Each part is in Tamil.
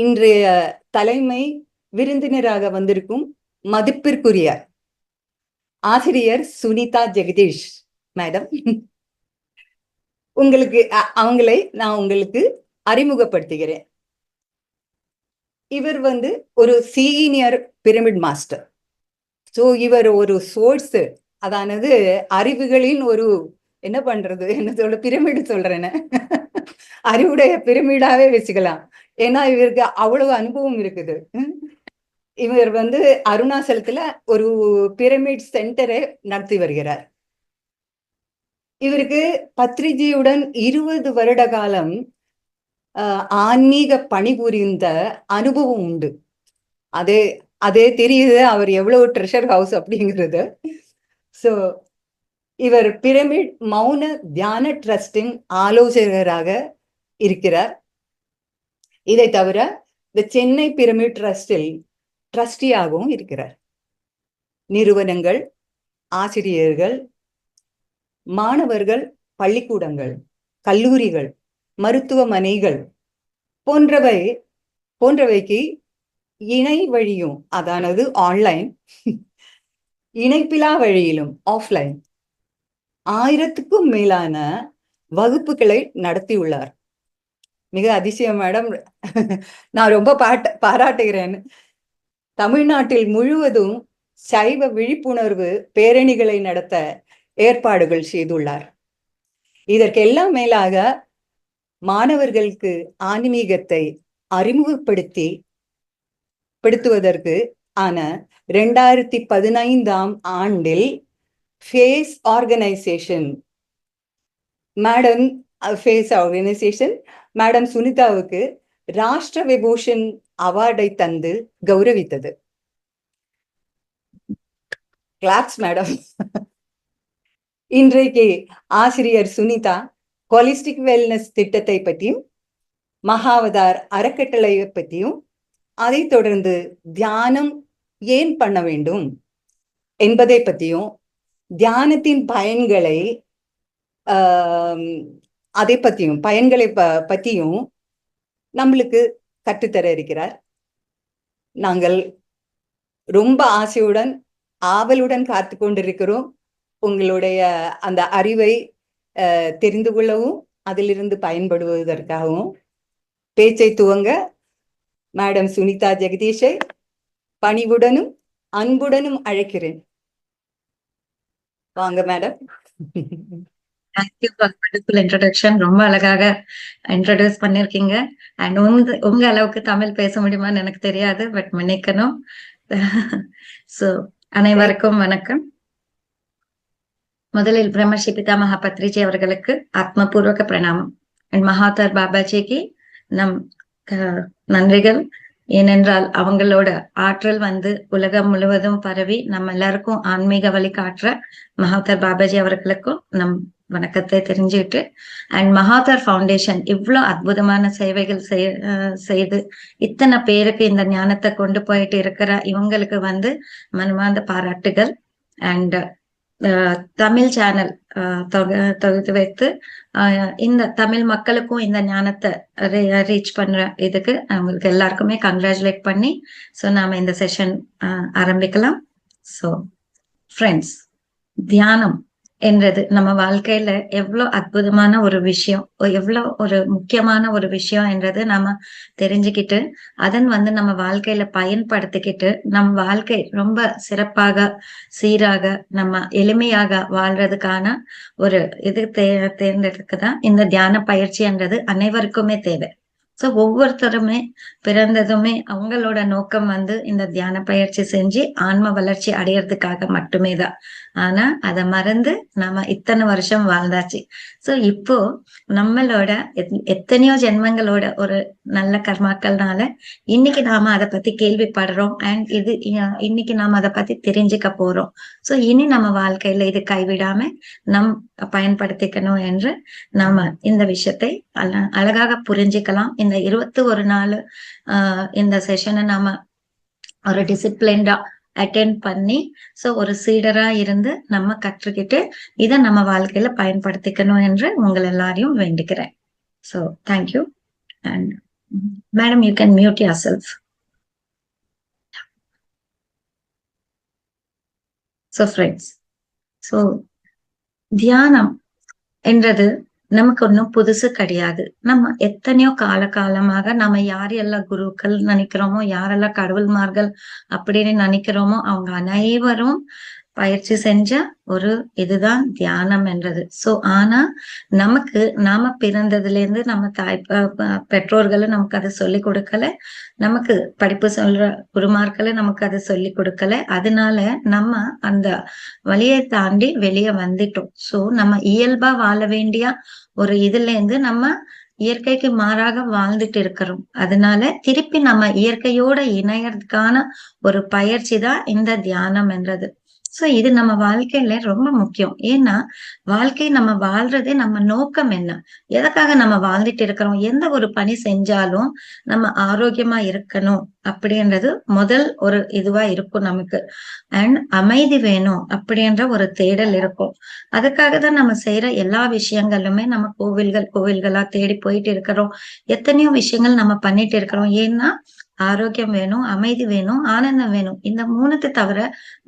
இன்றைய தலைமை விருந்தினராக வந்திருக்கும் மதிப்பிற்குரிய ஆசிரியர் சுனிதா ஜெகதீஷ் மேடம், அவங்களை நான் உங்களுக்கு அறிமுகப்படுத்துகிறேன். இவர் ஒரு சீனியர் பிரமிட் மாஸ்டர். ஸோ இவர் ஒரு சோர்ஸ், அதானது அறிவுகளின் ஒரு என்ன பண்றது, என்ன சொல்ல, பிரமிடு சொல்றேன்னு, அறிவுடைய பிரமிடாவே வச்சுக்கலாம். ஏன்னா இவருக்கு அவ்வளவு அனுபவம் இருக்குது. இவர் அருணாச்சலத்துல ஒரு பிரமிட் சென்டரை நடத்தி வருகிறார். இவருக்கு பத்ரிஜியுடன் 20 வருட காலம் ஆன்மீக பணிபுரிந்த அனுபவம் உண்டு. அதே அதே தெரியுது அவர் எவ்வளவு ட்ரெஷர் ஹவுஸ் அப்படிங்கிறது. ஸோ இவர் பிரமிட் மௌன தியான ட்ரஸ்டின் ஆலோசகராக இருக்கிறார். இதை தவிர இந்த சென்னை பிரமிட் ட்ரஸ்டில் ட்ரஸ்டியாகவும் இருக்கிறார். நிறுவனங்கள், ஆசிரியர்கள், மாணவர்கள், பள்ளிக்கூடங்கள், கல்லூரிகள், மருத்துவமனைகள் போன்றவைக்கு இணை வழியும், அதானது ஆன்லைன், இணைப்பிலா வழியிலும் ஆஃப்லைன் 1000க்கும் மேலான வகுப்புகளை நடத்தியுள்ளார். மிக அதிசயம் மேடம், நான் ரொம்ப பாராட்டுகிறேன். தமிழ்நாட்டில் முழுவதும் சைவ விழிப்புணர்வு பேரணிகளை நடத்த ஏற்பாடுகள் செய்துள்ளார். இதற்கெல்லாம் மேலாக மாணவர்களுக்கு ஆன்மீகத்தை அறிமுகப்படுத்துவதற்கு 2015ஆம் ஆண்டில் ஃபேஸ் ஆர்கனைசேஷன் மேடம் சுனிதாவுக்கு ராஷ்டிர விபூஷன் அவார்டை தந்து கௌரவித்தது. Claps madam. இன்றைக்கு ஆசிரியர் சுனிதா ஹோலிஸ்டிக் வெல்னஸ் திட்டத்தை பற்றியும், மகாவதார் அறக்கட்டளையை பற்றியும், அதை தொடர்ந்து தியானம் ஏன் பண்ண வேண்டும் என்பதை பற்றியும், தியானத்தின் பயன்களை பற்றியும் நம்மளுக்கு கற்றுத்தர இருக்கிறார். நாங்கள் ரொம்ப ஆசையுடன் ஆவலுடன் காத்து கொண்டிருக்கிறோம். உங்களுடைய அந்த அறிவை தெரிந்து கொள்ளவும் அதிலிருந்து பயன்படுவதற்காகவும். பேச்சை துவங்க மேடம் சுனிதா ஜெகதீஷை பணிவுடனும் அன்புடனும் அழைக்கிறேன். வாங்க madam. Thank you for beautiful introduction. ரொம்ப அழகாக இன்ட்ரோடியூஸ் பண்ணிருக்கீங்க. அண்ட் உங்க அளவுக்கு தமிழ் பேச முடியுமான்னு எனக்கு தெரியாது, பட் மன்னிக்கணும். சோ அனைவருக்கும் வணக்கம். முதலில் பிரம்மஸ்ரீ பிதாமகா பத்ரிஜி அவர்களுக்கு ஆத்மபூர்வக பிரணாமம். அண்ட் மகாதர் பாபாஜிக்கு நம் நன்றிகள். ஏனென்றால் அவங்களோட ஆற்றல் உலகம் முழுவதும் பரவி நம்ம எல்லாருக்கும் ஆன்மீக வழி காட்டுற மகாதர் பாபாஜி அவர்களுக்கும் நம் வணக்கத்தை தெரிஞ்சுக்கிட்டு, அண்ட் மகாதர் ஃபவுண்டேஷன் இவ்வளவு அற்புதமான சேவைகள் செய்து இத்தனை பேருக்கு இந்த ஞானத்தை கொண்டு போயிட்டு இருக்கிற இவங்களுக்கு மனமார்ந்த பாராட்டுகள். அண்ட் தமிழ் சேனல் தொகுத்து வைத்து இந்த தமிழ் மக்களுக்கும் இந்த ஞானத்தை ரீச் பண்ற இதுக்கு அவங்களுக்கு எல்லாருக்குமே கங்க்ராச்சுலேட் பண்ணி நாம இந்த செஷன் ஆரம்பிக்கலாம். ஸோ ஃப்ரெண்ட்ஸ், தியானம் என்றது நம்ம வாழ்க்கையில எவ்வளவு அற்புதமான ஒரு விஷயம், எவ்வளவு ஒரு முக்கியமான ஒரு விஷயம் என்றது நாம தெரிஞ்சுக்கிட்டு அதன் நம்ம வாழ்க்கையில பயன்படுத்திக்கிட்டு நம் வாழ்க்கை ரொம்ப சிறப்பாக சீராக நம்ம எளிமையாக வாழ்றதுக்கான ஒரு இது தேர்ந்தெடுக்கதான் இந்த தியான பயிற்சி என்றது அனைவருக்குமே தேவை. சோ ஒவ்வொருத்தருமே பிறந்ததுமே அவங்களோட நோக்கம் இந்த தியான பயிற்சி செஞ்சு ஆன்ம வளர்ச்சி அடையறதுக்காக மட்டுமே தான். ஆனா அதை மறந்து நாம இத்தனை வருஷம் வாழ்ந்தாச்சு. சோ இப்போ நம்மளோட எத்தனையோ ஜென்மங்களோட ஒரு நல்ல கர்மாக்கள்னால இன்னைக்கு நாம அதை பத்தி கேள்விப்படுறோம். அண்ட் இன்னைக்கு நாம அதை பத்தி தெரிஞ்சுக்க போறோம். சோ இனி நம்ம வாழ்க்கையில இது கைவிடாம நம் பயன்படுத்திக்கணும் என்று நாம இந்த விஷயத்தை அழகாக புரிஞ்சுக்கலாம். இந்த 21 நாள் இந்த செஷனை நாம ஒரு டிசிப்ளின்டா அட்டென்ட் பண்ணி ஒரு சீடரா இருந்து நம்ம கற்றுக்கிட்டு இதை நம்ம வாழ்க்கையில பயன்படுத்திக்கணும் என்று உங்கள் எல்லாரையும் வேண்டிக்கிறேன். So thank you. And Madam, you can mute yourself. So friends, so தியானம் என்றது நமக்கு ஒன்றும் புதுசு கிடையாது. நம்ம எத்தனையோ காலமாக நம்ம யாரெல்லாம் குருக்கள் நினைக்கிறோமோ, யாரெல்லாம் கடவுள்மார்கள் அப்படின்னு நினைக்கிறோமோ, அவங்க அனைவரும் பயிற்சி செஞ்ச ஒரு இதுதான் தியானம் என்றது. சோ ஆனா நமக்கு நாம பிறந்ததுல இருந்து நம்ம பெற்றோர்களும் நமக்கு அதை சொல்லி கொடுக்கல, நமக்கு படிப்பு சொல்ற குருமார்களும் நமக்கு அதை சொல்லி கொடுக்கல. அதனால நம்ம அந்த வழியை தாண்டி வெளியே வந்துட்டோம். சோ நம்ம இயல்பா வாழ வேண்டிய ஒரு இதுல இருந்து நம்ம இயற்கைக்கு மாறாக வாழ்ந்துட்டு இருக்கிறோம். அதனால திருப்பி நம்ம இயற்கையோட இணையறதுக்கான ஒரு பயிற்சி தான் இந்த தியானம் என்றது. சோ இது நம்ம வாழ்க்கையில ரொம்ப முக்கியம். ஏன்னா வாழ்க்கை நம்ம வாழ்றதே நம்ம நோக்கம் என்ன, எதுக்காக நம்ம வாழ்ந்துட்டு இருக்கிறோம், எந்த ஒரு பணி செஞ்சாலும் நம்ம ஆரோக்கியமா இருக்கணும் அப்படின்றது முதல் ஒரு இதுவா இருக்கும் நமக்கு. அண்ட் அமைதி வேணும் அப்படின்ற ஒரு தேடல் இருக்கும். அதுக்காக தான் நம்ம செய்யற எல்லா விஷயங்களுமே நம்ம கோவில்களா தேடி போயிட்டு இருக்கிறோம். எத்தனையோ விஷயங்கள் நம்ம பண்ணிட்டு இருக்கிறோம். ஏன்னா ஆரோக்கியம் வேணும், அமைதி வேணும், ஆனந்தம் வேணும். இந்த மூணுத்தை தவிர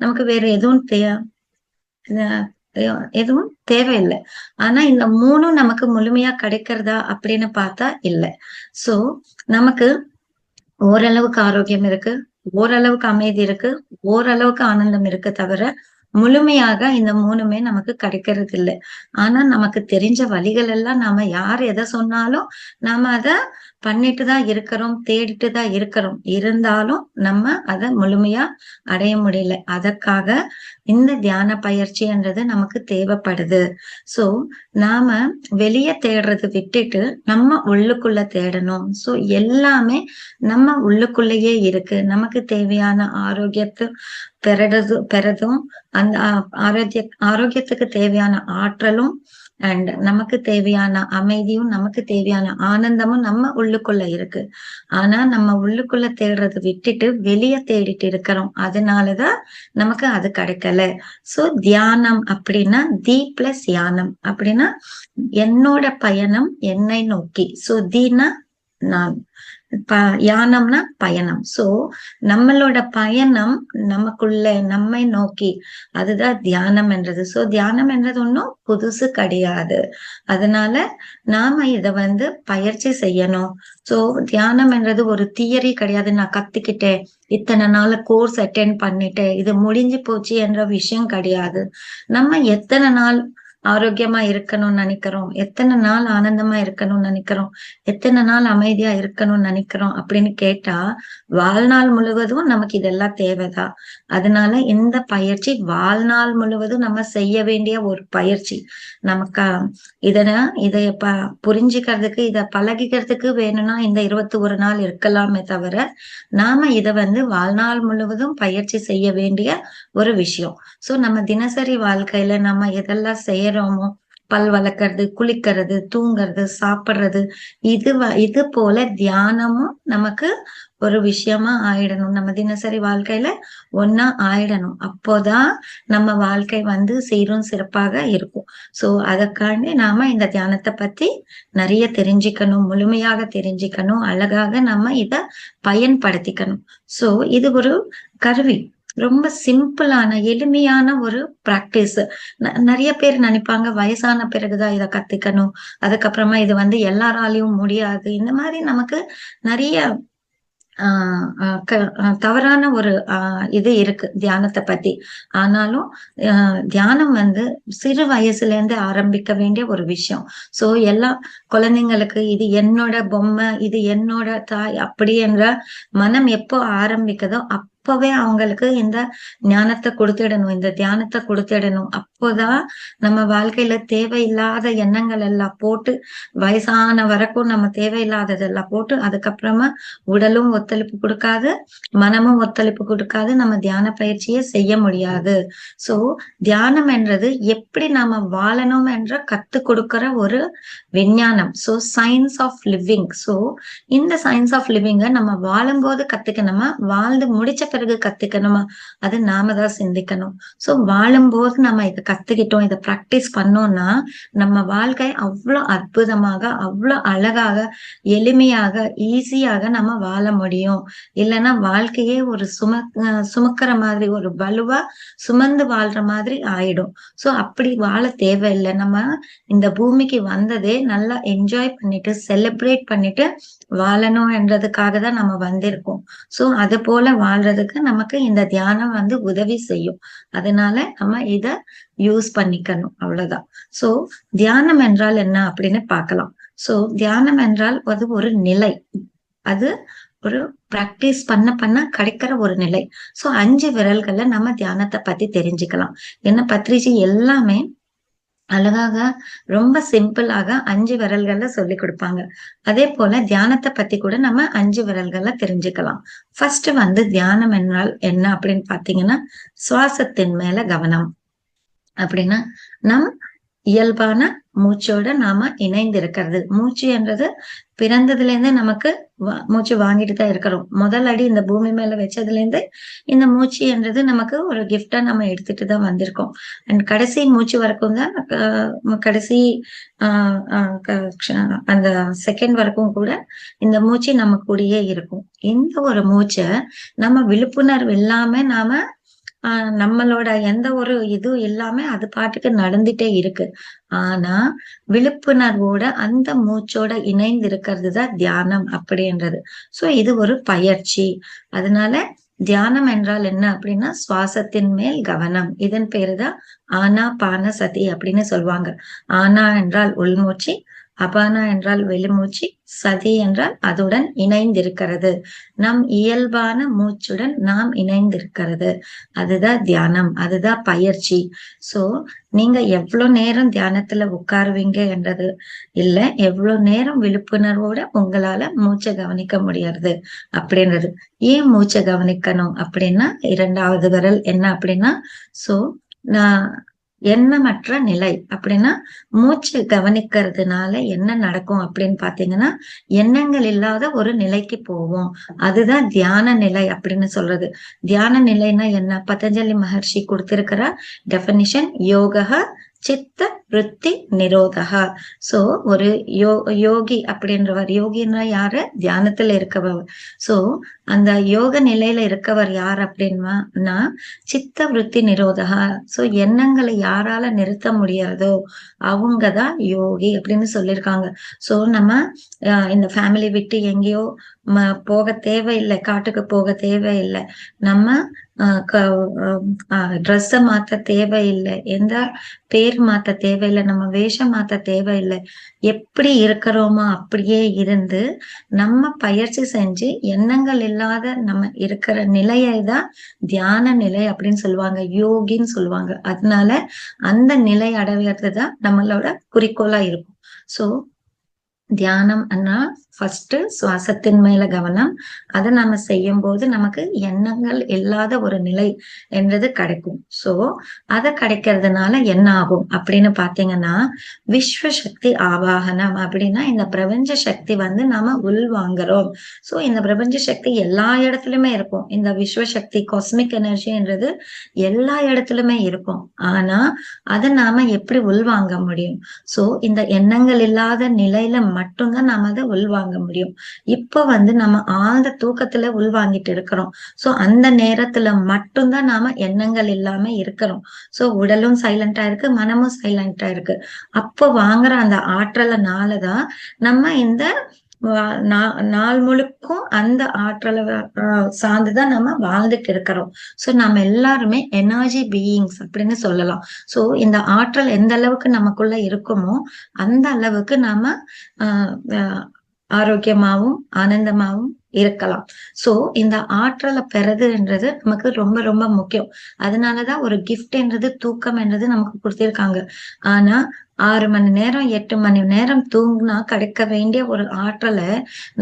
நமக்கு வேற எதுவும் தேவையில்லை. ஆனா இந்த மூணும் நமக்கு முழுமையா கிடைக்கிறதா அப்படின்னு பார்த்தா இல்லை. சோ நமக்கு ஓரளவுக்கு ஆரோக்கியம் இருக்கு, ஓரளவுக்கு அமைதி இருக்கு, ஓரளவுக்கு ஆனந்தம் இருக்கு தவிர முழுமையாக இந்த மூணுமே நமக்கு கிடைக்கிறது இல்லை. ஆனா நமக்கு தெரிஞ்ச வழிகள் எல்லாம் நாம யார் எதை சொன்னாலும் நாம அதை பண்ணிட்டு தான் இருக்கிறோம், தேடிட்டு தான் இருக்கிறோம். இருந்தாலும் நம்ம அதை முழுமையா அடைய முடியல. அதற்காக இந்த தியான பயிற்சின்றது நமக்கு தேவைப்படுது. சோ நாம வெளியே தேடுறது விட்டுட்டு நம்ம உள்ளுக்குள்ள தேடணும். சோ எல்லாமே நம்ம உள்ளுக்குள்ளேயே இருக்கு. நமக்கு தேவையான ஆரோக்கியத்தை பெறதும் அந்த ஆரோக்கியத்துக்கு தேவையான ஆற்றலும் அண்ட் நமக்கு தேவையான அமைதியும் நமக்கு தேவையான ஆனந்தமும் நம்ம உள்ளுக்குள்ள இருக்கு. ஆனா நம்ம உள்ளுக்குள்ள தேடுறது விட்டுட்டு வெளியே தேடிட்டு இருக்கிறோம். அதனாலதான் நமக்கு அது கிடைக்கல. சோ தியானம் அப்படின்னா தி பிளஸ் யானம் அப்படின்னா என்னோட பயணம் என்னை நோக்கி. சோ தீனா நான், யானம்னா பயணம். சோ நம்மளோட பயணம் நமக்குள்ள நம்மை நோக்கி, அதுதான் தியானம் என்றது. சோ தியானம் என்றது ஒன்றும் புதுசு கிடையாது. அதனால நாம இத பயிற்சி செய்யணும். சோ தியானம் என்றது ஒரு தியரி கிடையாது. நான் கத்துக்கிட்டேன், இத்தனை நாள் கோர்ஸ் அட்டென்ட் பண்ணிட்டேன், இது முடிஞ்சு போச்சு என்ற விஷயம் கிடையாது. நம்ம எத்தனை நாள் ஆரோக்கியமா இருக்கணும்னு நினைக்கிறோம், எத்தனை நாள் ஆனந்தமா இருக்கணும்னு நினைக்கிறோம், எத்தனை நாள் அமைதியா இருக்கணும்னு நினைக்கிறோம் அப்படின்னு கேட்டா வாழ்நாள் முழுவதும் நமக்கு இதெல்லாம் தேவைதான். அதனால இந்த பயிற்சி வாழ்நாள் முழுவதும் நம்ம செய்ய வேண்டிய ஒரு பயிற்சி. நமக்கு இதை புரிஞ்சுக்கிறதுக்கு, இதை பழகிக்கிறதுக்கு வேணும்னா இந்த 21 நாள் இருக்கலாமே தவிர நாம இதை வாழ்நாள் முழுவதும் பயிற்சி செய்ய வேண்டிய ஒரு விஷயம். சோ நம்ம தினசரி வாழ்க்கையில நம்ம எதெல்லாம் செய்யறோமோ, பல் வளர்க்கறது, குளிக்கிறது, தூங்குறது, சாப்பிடுறது, இது போல தியானமும் நமக்கு ஒரு விஷயமா ஆயிடணும். நம்ம தினசரி வாழ்க்கையில ஒன்னா ஆயிடணும். அப்போதான் நம்ம வாழ்க்கை சீரும் சிறப்பாக இருக்கும். சோ அதற்காண்டி நாம இந்த தியானத்தை பத்தி நிறைய தெரிஞ்சுக்கணும், முழுமையாக தெரிஞ்சுக்கணும், அழகாக நம்ம இத பயன்படுத்திக்கணும். சோ இது ஒரு கருவி, ரொம்ப சிம்பிளான எளிமையான ஒரு பிராக்டிஸ். நிறைய பேர் நினைப்பாங்க வயசான பிறகுதான் இதை கத்துக்கணும், அதுக்கப்புறமா இது எல்லாராலையும் முடியாது. இந்த மாதிரி நமக்கு நிறைய தவறான ஒரு இது இருக்கு தியானத்தை பத்தி. ஆனாலும் தியானம் சிறு வயசுல இருந்து ஆரம்பிக்க வேண்டிய ஒரு விஷயம். சோ எல்லா குழந்தைங்களுக்கு இது என்னோட பொம்மை, இது என்னோட தாய் அப்படி என்ற மனம் எப்போ ஆரம்பிக்குதோ அப்பவே அவங்களுக்கு இந்த ஞானத்தை கொடுத்துடணும், இந்த தியானத்தை கொடுத்துடணும். அப்போதான் நம்ம வாழ்க்கையில தேவையில்லாத எண்ணங்கள் எல்லாம் போட்டு, வயசான வரைக்கும் நம்ம தேவையில்லாததெல்லாம் போட்டு, அதுக்கப்புறமா உடலும் ஒத்துழைப்பு கொடுக்காது, மனமும் ஒத்துழைப்பு கொடுக்காது, நம்ம தியான பயிற்சியை செய்ய முடியாது. சோ தியானம் என்றது எப்படி நாம வாழணும் என்ற கத்து கொடுக்கிற ஒரு விஞ்ஞானம். So science of living. So இந்த சயின்ஸ் ஆஃப் லிவிங்க நம்ம வாழும்போது கத்துக்கணுமா, வாழ்ந்து முடிச்ச பிறகு கத்துக்கணுமா, அது நாம தான் சிந்திக்கணும். சோ வாழும்போது நம்ம இதை கத்துக்கிட்டோம், இதை பிராக்டிஸ் பண்ணோம்னா நம்ம வாழ்க்கை அவ்வளவு அற்புதமாக, அவ்வளவு அழகாக, எளிமையாக, ஈஸியாக நம்ம வாழ முடியும். இல்லைன்னா வாழ்க்கையே ஒரு சுமக்கிற மாதிரி, ஒரு பலுவா சுமந்து வாழ்ற மாதிரி ஆயிடும். சோ அப்படி வாழ தேவையில்லை. நம்ம இந்த பூமிக்கு வந்ததே நல்லா என்ஜாய் பண்ணிட்டு, செலிப்ரேட் பண்ணிட்டு வாழணும் என்றதுக்காக தான் நம்ம வந்திருக்கோம். சோ அது போல வாழ்றதுக்கு நமக்கு இந்த தியானம் வந்து உதவி செய்யும். அதனால நம்ம இத யூஸ் பண்ணிக்கணும், அவ்வளவுதான். சோ தியானம் என்றால் என்ன அப்படின்னு பார்க்கலாம். சோ தியானம் என்றால் அது ஒரு நிலை. அது ஒரு பிராக்டிஸ் பண்ண கிடைக்கிற ஒரு நிலை. சோ 5 விரல்கள்ல நம்ம தியானத்தை பத்தி தெரிஞ்சுக்கலாம். என்ன பத்ரிஜி எல்லாமே அழகாக, ரொம்ப சிம்பிளாக 5 விரல்கள்ல சொல்லி கொடுப்பாங்க. அதே போல தியானத்தை பத்தி கூட நம்ம 5 விரல்கள்ல தெரிஞ்சுக்கலாம். ஃபர்ஸ்ட் வந்து தியானம் என்றால் என்ன அப்படின்னு பாத்தீங்கன்னா, சுவாசத்தின் மேல கவனம். அப்படின்னா நம் இயல்பான மூச்சோட நாம இணைந்து இருக்கிறது. மூச்சு என்றது பிறந்ததுல இருந்து நமக்கு மூச்சு வாங்கிட்டு தான் இருக்கிறோம். முதல் அடி இந்த பூமி மேல வச்சதுல இருந்து இந்த மூச்சு என்றது நமக்கு ஒரு கிஃப்டா நம்ம எடுத்துட்டு தான் வந்திருக்கோம். அண்ட் கடைசி மூச்சு வரைக்கும் தான் கடைசி அந்த செகண்ட் வரைக்கும் கூட இந்த மூச்சு நம்ம கூடயே இருக்கும். இந்த ஒரு மூச்சை நம்ம விழிப்புணர்வு இல்லாம நாம நம்மளோட எந்த ஒரு இதுவும் இல்லாம அது பாட்டுக்கு நடந்துட்டே இருக்கு. ஆனா விழிப்புணர்வோட அந்த மூச்சோட இணைந்து இருக்கிறது தான் தியானம் அப்படின்றது. சோ இது ஒரு பயிற்சி. அதனால தியானம் என்றால் என்ன அப்படின்னா, சுவாசத்தின் மேல் கவனம். இதன் பேருதான் ஆனாபான சதி அப்படின்னு சொல்லுவாங்க. ஆனா என்றால் உள்மூச்சு, அபானா என்றால் வெளிமூச்சு, சதி என்றால் அதுடன் இணைந்திருக்கிறது. நம் இயல்பான மூச்சுடன் நாம் இணைந்திருக்கிறது. அதுதான் தியானம், அதுதான் பயிற்சி. சோ நீங்க எவ்வளவு நேரம் தியானத்துல உட்காருவீங்க என்றது இல்ல, எவ்வளவு நேரம் விழிப்புணர்வோட உங்களால மூச்சை கவனிக்க முடியாது அப்படின்றது. ஏன் மூச்சை கவனிக்கணும் அப்படின்னா, 2வது விரல் என்ன அப்படின்னா, சோ நான் எண்ணமற்ற நிலை. அப்படின்னா மூச்சு கவனிக்கிறதுனால என்ன நடக்கும் அப்படின்னு பாத்தீங்கன்னா, எண்ணங்கள் இல்லாத ஒரு நிலைக்கு போவோம். அதுதான் தியான நிலை அப்படின்னு சொல்றது. தியான நிலைன்னா என்ன? பதஞ்சலி மகர்ஷி கொடுத்திருக்கிற டெபினிஷன், யோக சித்த விருத்தி நிரோதகா. சோ ஒரு யோகி அப்படின்றவர், யோகின்னா யாரு? தியானத்துல இருக்கவர். சோ அந்த யோக நிலையில இருக்கவர் யார் அப்படின்னா சித்த விருத்தி நிரோதகா. சோ எண்ணங்களை யாரால நிறுத்த முடியாதோ அவங்கதான் யோகி அப்படின்னு சொல்லியிருக்காங்க. சோ நம்ம இந்த ஃபேமிலி விட்டு எங்கேயோ போக தேவையில்லை, காட்டுக்கு போக தேவையில்லை, நம்ம ட்ரெஸ்ஸ மாத்த தேவையில்லை, எந்த பேர் மாத்த தேவையில்லை, நம்ம வேஷம் மாத்த தேவையில்லை. எப்படி இருக்கிறோமோ அப்படியே இருந்து நம்ம பயிற்சி செஞ்சு எண்ணங்கள் இல்லாத நம்ம இருக்கிற நிலையை தான் தியான நிலை அப்படின்னு சொல்லுவாங்க, யோகின்னு சொல்லுவாங்க. அதனால அந்த நிலை அடைவது தான் நம்மளோட குறிக்கோளா இருக்கும். சோ தியானம் அண்ணா ஃபர்ஸ்ட் சுவாசத்தின் மேல கவனம். அதை நாம செய்யும் போது நமக்கு எண்ணங்கள் இல்லாத ஒரு நிலை என்றது கிடைக்கும். சோ அதை கிடைக்கிறதுனால என்ன ஆகும் அப்படின்னு பாத்தீங்கன்னா, விஸ்வ சக்தி ஆவாகனம். அப்படின்னா இந்த பிரபஞ்ச சக்தி வந்து நாம உள்வாங்குறோம். சோ இந்த பிரபஞ்ச சக்தி எல்லா இடத்துலயுமே இருக்கும். இந்த விஸ்வ சக்தி, காஸ்மிக் எனர்ஜின்றது எல்லா இடத்துலயுமே இருக்கும். ஆனா அதை நாம எப்படி உள்வாங்க முடியும்? சோ இந்த எண்ணங்கள் இல்லாத நிலையில மட்டும்தான் நாம அதை உள்வாங்க முடியும். இப்ப வந்து நம்ம ஆழ்ந்த தூக்கத்துல உள்வாங்கிட்டு இருக்கிறோம். சோ அந்த நேரத்துல மட்டும்தான் நாம எண்ணங்கள் இல்லாம இருக்கிறோம். சோ உடலும் சைலண்டா இருக்கு, மனமும் சைலண்டா இருக்கு. அப்போ வாங்குற அந்த ஆற்றலனாலதான் நம்ம இந்த நாள் முழுக்கும் அந்த ஆற்றலை சார்ந்துதான் நம்ம வாழ்ந்துட்டு இருக்கிறோம். சோ நம்ம எல்லாருமே எனர்ஜி பீயிங்ஸ் அப்படின்னு சொல்லலாம். சோ இந்த ஆற்றல் எந்த அளவுக்கு நமக்குள்ள இருக்குமோ அந்த அளவுக்கு நாம ஆரோக்கியமாவும் ஆனந்தமாவும் இருக்கலாம். சோ இந்த ஆற்றலை பெறதுன்றது நமக்கு ரொம்ப ரொம்ப முக்கியம். அதனாலதான் ஒரு கிஃப்ட் என்றது, தூக்கம் என்றது நமக்கு கொடுத்திருக்காங்க. ஆனா 6 மணி நேரம் 8 மணி நேரம் தூங்கினா கிடைக்க வேண்டிய ஒரு ஆற்றலை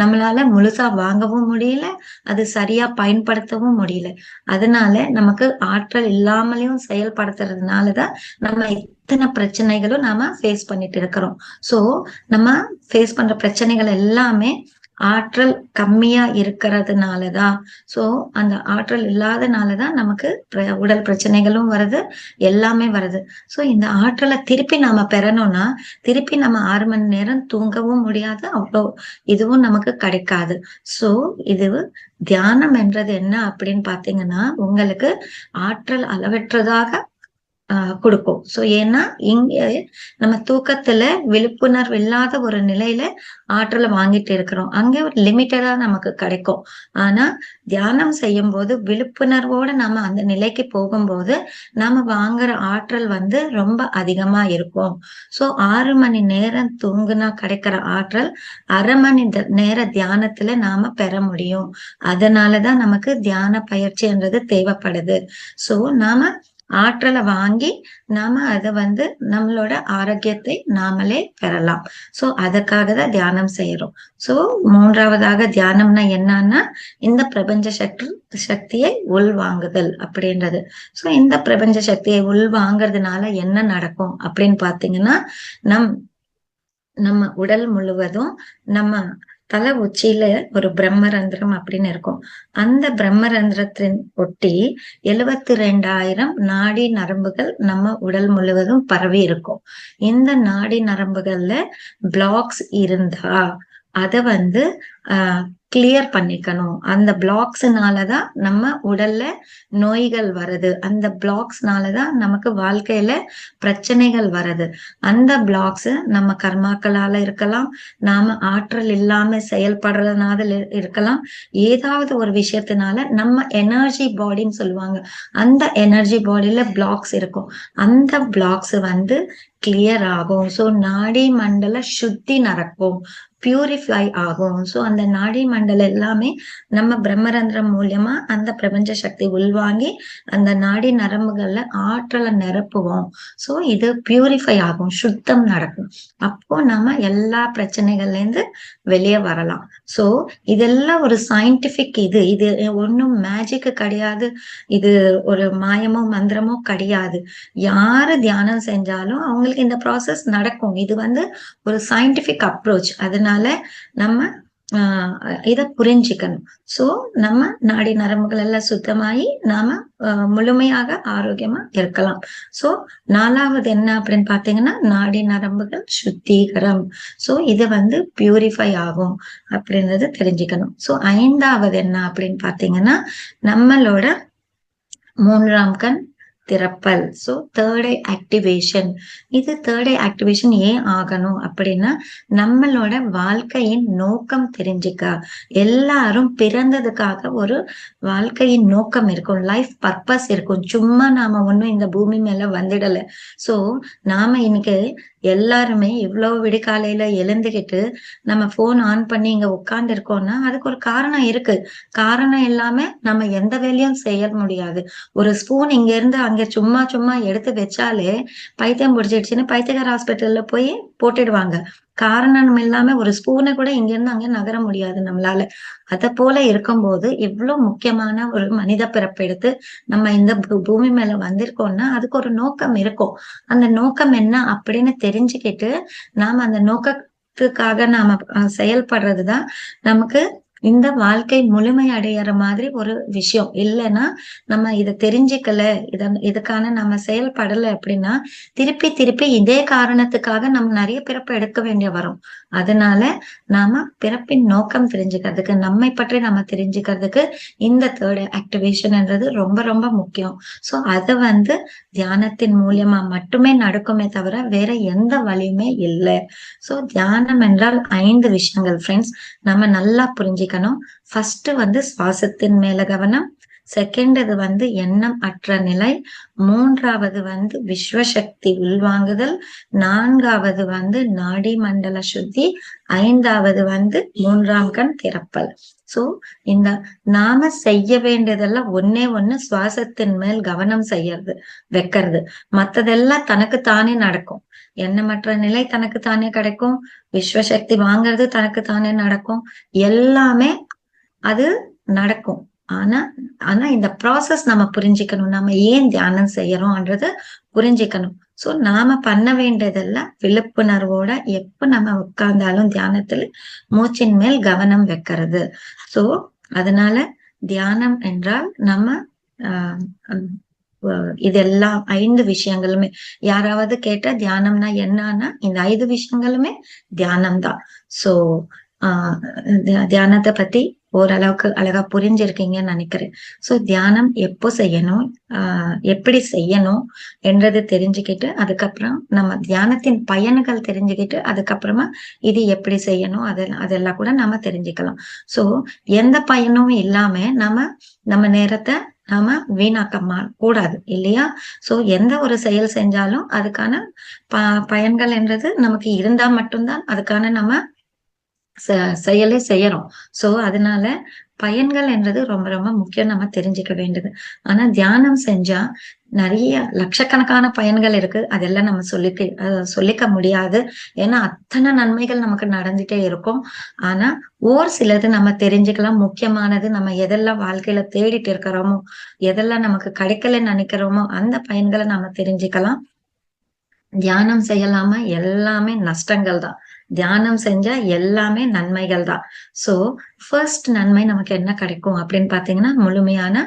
நம்மளால முழுசா வாங்கவும் முடியல, அது சரியா பயன்படுத்தவும் முடியல. அதனால நமக்கு ஆற்றல் இல்லாமலையும் செயல்படுத்துறதுனாலதான் நம்ம இத்தனை பிரச்சனைகளும் நாம ஃபேஸ் பண்ணிட்டு இருக்கிறோம். சோ நம்ம ஃபேஸ் பண்ற பிரச்சனைகள் எல்லாமே ஆற்றல் கம்மியா இருக்கிறதுனாலதான். சோ அந்த ஆற்றல் இல்லாதனாலதான் நமக்கு உடல் பிரச்சனைகளும் வருது, எல்லாமே வருது. சோ இந்த ஆற்றலை திருப்பி நாம பெறணும்னா திருப்பி நம்ம 6 மணி நேரம் தூங்கவும் முடியாது, அவ்வளோ இதுவும் நமக்கு கிடைக்காது. சோ இது தியானம் என்றது என்ன அப்படின்னு பாத்தீங்கன்னா உங்களுக்கு ஆற்றல் அளவற்றதாக கொடுக்கும். சோ ஏன்னா இங்க நம்ம தூக்கத்துல விழிப்புணர்வு இல்லாத ஒரு நிலையில ஆற்றலை வாங்கிட்டு இருக்கிறோம். அங்க ஒரு லிமிட்டடா நமக்கு கிடைக்கும். ஆனா தியானம் செய்யும் போது விழிப்புணர்வோட நம்ம அந்த நிலைக்கு போகும்போது நாம வாங்குற ஆற்றல் வந்து ரொம்ப அதிகமா இருக்கும். சோ 6 மணி நேரம் தூங்குனா கிடைக்கிற ஆற்றல் 1/2 மணி நேர தியானத்துல நாம பெற முடியும். அதனாலதான் நமக்கு தியான பயிற்சின்றது தேவைப்படுது. சோ நாம ஆற்றலை வாங்கி நாம அத வந்து நம்மளோட ஆரோக்கியத்தை நாமளே பெறலாம். சோ அதுக்காக தான் தியானம் செய்யறோம். சோ 3வதாக தியானம்னா என்னன்னா இந்த பிரபஞ்ச சக்தியை உள்வாங்குதல் அப்படின்றது. சோ இந்த பிரபஞ்ச சக்தியை உள்வாங்குறதுனால என்ன நடக்கும் அப்படின்னு பாத்தீங்கன்னா நம்ம உடல் முழுவதும் நம்ம தலை உச்சியில ஒரு பிரம்மரந்திரம் அப்படின்னு இருக்கும். அந்த பிரம்மரந்திரத்தின் ஒட்டி 72,000 நாடி நரம்புகள் நம்ம உடல் முழுவதும் பரவி இருக்கும். இந்த நாடி நரம்புகள்ல பிளாக்ஸ் இருந்தா அத வந்து கிளியர் பண்ணிக்கணும். அந்த பிளாக்ஸ்னாலதான் நம்ம உடல்ல நோய்கள் வருது. அந்த பிளாக்ஸ்னாலதான் நமக்கு வாழ்க்கையில பிரச்சனைகள் வருது. அந்த பிளாக்ஸ் நம்ம கர்மாக்களால இருக்கலாம், நாம ஆற்றல் இல்லாம செயல்படுறதுனால இருக்கலாம், ஏதாவது ஒரு விஷயத்தினால நம்ம எனர்ஜி பாடின்னு சொல்லுவாங்க, அந்த எனர்ஜி பாடியில பிளாக்ஸ் இருக்கும். அந்த பிளாக்ஸ் வந்து கிளியர் ஆகும். சோ நாடி மண்டல சுத்தி நடக்கும், பியூரிஃபை ஆகும். சோ அந்த நாடி மண்டலம் எல்லாமே நம்ம பிரம்மரந்திரம் மூலியமா அந்த பிரபஞ்ச சக்தி உள்வாங்கி அந்த நாடி நரம்புகள்ல ஆற்றலை நிரப்புவோம். சோ இது பியூரிஃபை ஆகும், சுத்தம் நடக்கும். அப்போ நம்ம எல்லா பிரச்சனைகள்ல இருந்து வெளியே வரலாம். சோ இதெல்லாம் ஒரு சயின்டிபிக் இது ஒன்னும் மேஜிக் கிடையாது, இது ஒரு மாயமோ மந்திரமோ கிடையாது. யாரு தியானம் செஞ்சாலும் அவங்களுக்கு இந்த ப்ராசஸ் நடக்கும். இது வந்து ஒரு சயின்டிபிக் அப்ரோச். அதனால நம்ம இத புரிஞ்சுக்கணும். சோ நம்ம நாடி நரம்புகள் எல்லாம் சுத்தமாயி நாம முழுமையாக ஆரோக்கியமா இருக்கலாம். சோ 4வது என்ன அப்படின்னு பாத்தீங்கன்னா நாடி நரம்புகள் சுத்திகரம். சோ இது வந்து பியூரிஃபை ஆகும் அப்படின்றது தெரிஞ்சுக்கணும். சோ 5வது என்ன அப்படின்னு பாத்தீங்கன்னா நம்மளோட 3ஆம் கண் திறப்பல். சோ தேர்ட் ஐ ஆக்டிவேஷன். இது தேர்ட் ஐ ஆக்டிவேஷன் ஏன் ஆகணும் அப்படின்னா நம்மளோட வாழ்க்கையின் நோக்கம் தெரிஞ்சுக்க. எல்லாரும் பிறந்ததுக்காக ஒரு வாழ்க்கையின் நோக்கம் இருக்கும், லைஃப் பர்பஸ் இருக்கும். சும்மா நாம ஒண்ணும் இந்த பூமி மேல வந்துடல. சோ நாம இன்னைக்கு எல்லாருமே இவ்வளவு விடிகாலையில எழுந்துகிட்டு நம்ம போன் ஆன் பண்ணி இங்க உட்கார்ந்து இருக்கோம்னா அதுக்கு ஒரு காரணம் இருக்கு. காரணம் இல்லாம நம்ம எந்த வேலையும் செய்ய முடியாது. ஒரு ஸ்பூன் இங்க இருந்து அங்க சும்மா எடுத்து வச்சாலே பைத்தியம் பிடிச்சிடுச்சுன்னு பைத்தியக்கார ஹாஸ்பிட்டல்ல போய் போட்டுடுவாங்க. காரணம் இல்லாம ஒரு ஸ்பூனை கூட இங்க இருந்து அங்க நகர முடியாது நம்மளால. அத போல இருக்கும்போது இவ்வளவு முக்கியமான ஒரு மனித பிறப்பெடுத்து நம்ம இந்த பூமி மேல வந்திருக்கோம்னா அதுக்கு ஒரு நோக்கம் இருக்கும். அந்த நோக்கம் என்ன அப்படின்னு தெரிஞ்சுக்கிட்டு நாம அந்த நோக்கத்துக்காக நாம செயல்படுறதுதான் நமக்கு இந்த வாழ்க்கை முழுமை அடையிற மாதிரி ஒரு விஷயம். இல்லைன்னா நம்ம இதை தெரிஞ்சுக்கல, இதுக்கான நம்ம செயல்படல அப்படின்னா திருப்பி இதே காரணத்துக்காக நம்ம நிறைய பிறப்பு எடுக்க வேண்டிய வரும். அதனால நாம பிறப்பின் நோக்கம் தெரிஞ்சுக்கிறதுக்கு, நம்மை பற்றி நம்ம தெரிஞ்சுக்கிறதுக்கு இந்த தேர்ட் ஆக்டிவேஷன்ன்றது ரொம்ப ரொம்ப முக்கியம். சோ அது வந்து தியானத்தின் மூலியமா மட்டுமே நடக்குமே தவிர வேற எந்த வழியுமே இல்லை. சோ தியானம் என்றால் 5 விஷயங்கள் ஃப்ரெண்ட்ஸ், நம்ம நல்லா புரிஞ்சுக்கணும். ஃபர்ஸ்ட் வந்து சுவாசத்தின் மேல கவனம், செகண்ட் இது வந்து எண்ணம் அற்ற நிலை, 3வது வந்து விஸ்வசக்தி உள்வாங்குதல், 4வது வந்து நாடி மண்டல சுத்தி, 5வது வந்து 3ஆம் கண் திறப்பல். சோ இந்த நாம செய்ய வேண்டியதெல்லாம் ஒன்னே ஒண்ணு, சுவாசத்தின் மேல் கவனம் வைக்கிறது. மத்ததெல்லாம் தனக்கு தானே நடக்கும். எண்ணமற்ற நிலை தனக்கு தானே கிடைக்கும், விஸ்வசக்தி வாங்குறது தனக்கு தானே நடக்கும், எல்லாமே அது நடக்கும். ஆனா இந்த ப்ராசஸ் நம்ம புரிஞ்சுக்கணும். நம்ம ஏன் தியானம் செய்யறோம்ன்றது புரிஞ்சுக்கணும். சோ நாம பண்ண வேண்டியதெல்லாம் விழிப்புணர்வோட எப்ப நம்ம உட்கார்ந்தாலும் தியானத்துல மூச்சின் மேல் கவனம் வைக்கிறது. சோ அதனால தியானம் என்றால் நம்ம ஆஹ் இதெல்லாம் 5 விஷயங்களுமே, யாராவது கேட்டா தியானம்னா என்னன்னா இந்த 5 விஷயங்களுமே தியானம் தான். சோ தியானத்தை பத்தி ஓரளவுக்கு அழகா புரிஞ்சிருக்கீங்கன்னு நினைக்கிறேன். சோ தியானம் எப்போ செய்யணும், எப்படி செய்யணும் என்றது தெரிஞ்சுக்கிட்டு, அதுக்கப்புறம் நம்ம தியானத்தின் பயன்கள் தெரிஞ்சுக்கிட்டு, அதுக்கப்புறமா இது எப்படி செய்யணும் அதெல்லாம் கூட நம்ம தெரிஞ்சுக்கலாம். சோ எந்த பயனும் இல்லாம நம்ம நேரத்தை நாம வீணாக்க கூடாது இல்லையா? சோ எந்த ஒரு செயல் செஞ்சாலும் அதுக்கான பயன்கள் என்றது நமக்கு இருந்தா மட்டும்தான் அதுக்கான நம்ம செயலே செய்யறோம். சோ அதனால பயன்கள் என்றது ரொம்ப ரொம்ப முக்கியம், நம்ம தெரிஞ்சுக்க வேண்டியது. ஆனா தியானம் செஞ்சா நிறைய லட்சக்கணக்கான பயன்கள் இருக்கு, அதெல்லாம் நம்ம சொல்லிக்க முடியாது. ஏன்னா அத்தனை நன்மைகள் நமக்கு நடந்துட்டே இருக்கும். ஆனா சிலது நம்ம தெரிஞ்சுக்கலாம். முக்கியமானது, நம்ம எதெல்லாம் வாழ்க்கையில தேடிட்டு இருக்கிறோமோ, எதெல்லாம் நமக்கு கிடைக்கலன்னு நினைக்கிறோமோ அந்த பயன்களை நம்ம தெரிஞ்சுக்கலாம். தியானம் செய்யலாமா? எல்லாமே நஷ்டங்கள் தான். தியானம் செஞ்சா எல்லாமே நன்மைகள் தான். சோ ஃபர்ஸ்ட் நன்மை நமக்கு என்ன கிடைக்கும் அப்படின்னு பாத்தீங்கன்னா, முழுமையான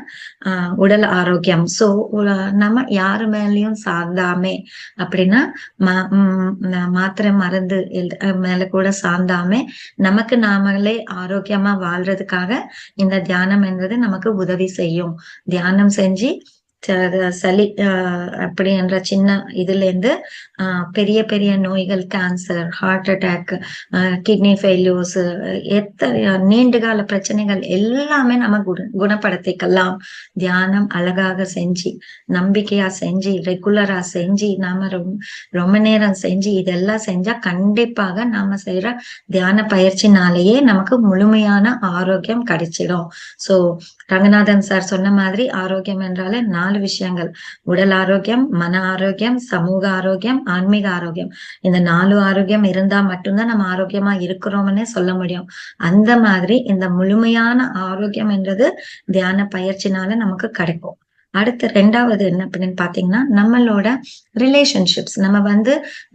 உடல் ஆரோக்கியம். சோ நம்ம யாரு மேலயும் சார்ந்தாமே, அப்படின்னா மாத்திரை மருந்து மேல கூட சார்ந்தாமே நமக்கு நாமளே ஆரோக்கியமா வாழ்றதுக்காக இந்த தியானம் என்பது நமக்கு உதவி செய்யும். தியானம் செஞ்சு சளி அப்படி என்ற சின்ன இதுல இருந்து பெரிய பெரிய நோய்கள், cancer, heart attack, kidney failures, நீண்டகால பிரச்சனைகள் எல்லாமே நம்ம குணப்படுத்திக்கலாம். தியானம் அழகாக செஞ்சு, நம்பிக்கையா செஞ்சு, ரெகுலரா செஞ்சு, நாம ரொம்ப நேரம் செஞ்சு, இதெல்லாம் செஞ்சா கண்டிப்பாக நாம செய்யற தியான பயிற்சினாலேயே நமக்கு முழுமையான ஆரோக்கியம் கிடைச்சிடும். சோ ரங்கநாதன் சார் சொன்ன மாதிரி ஆரோக்கியம் என்றாலே 4 விஷயங்கள்: உடல் ஆரோக்கியம், மன ஆரோக்கியம், சமூக ஆரோக்கியம், ஆன்மீக ஆரோக்கியம். இந்த 4 ஆரோக்கியம் இருந்தா மட்டும்தான் நம்ம ஆரோக்கியமா இருக்கிறோம்னே சொல்ல முடியும். அந்த மாதிரி இந்த முழுமையான ஆரோக்கியம் என்றது தியான பயிற்சினால நமக்கு கிடைக்கும். அடுத்து 2வது என்ன அப்படின்னு பாத்தீங்கன்னா, நம்மளோட ரிலேஷன்ஷிப்ஸ்.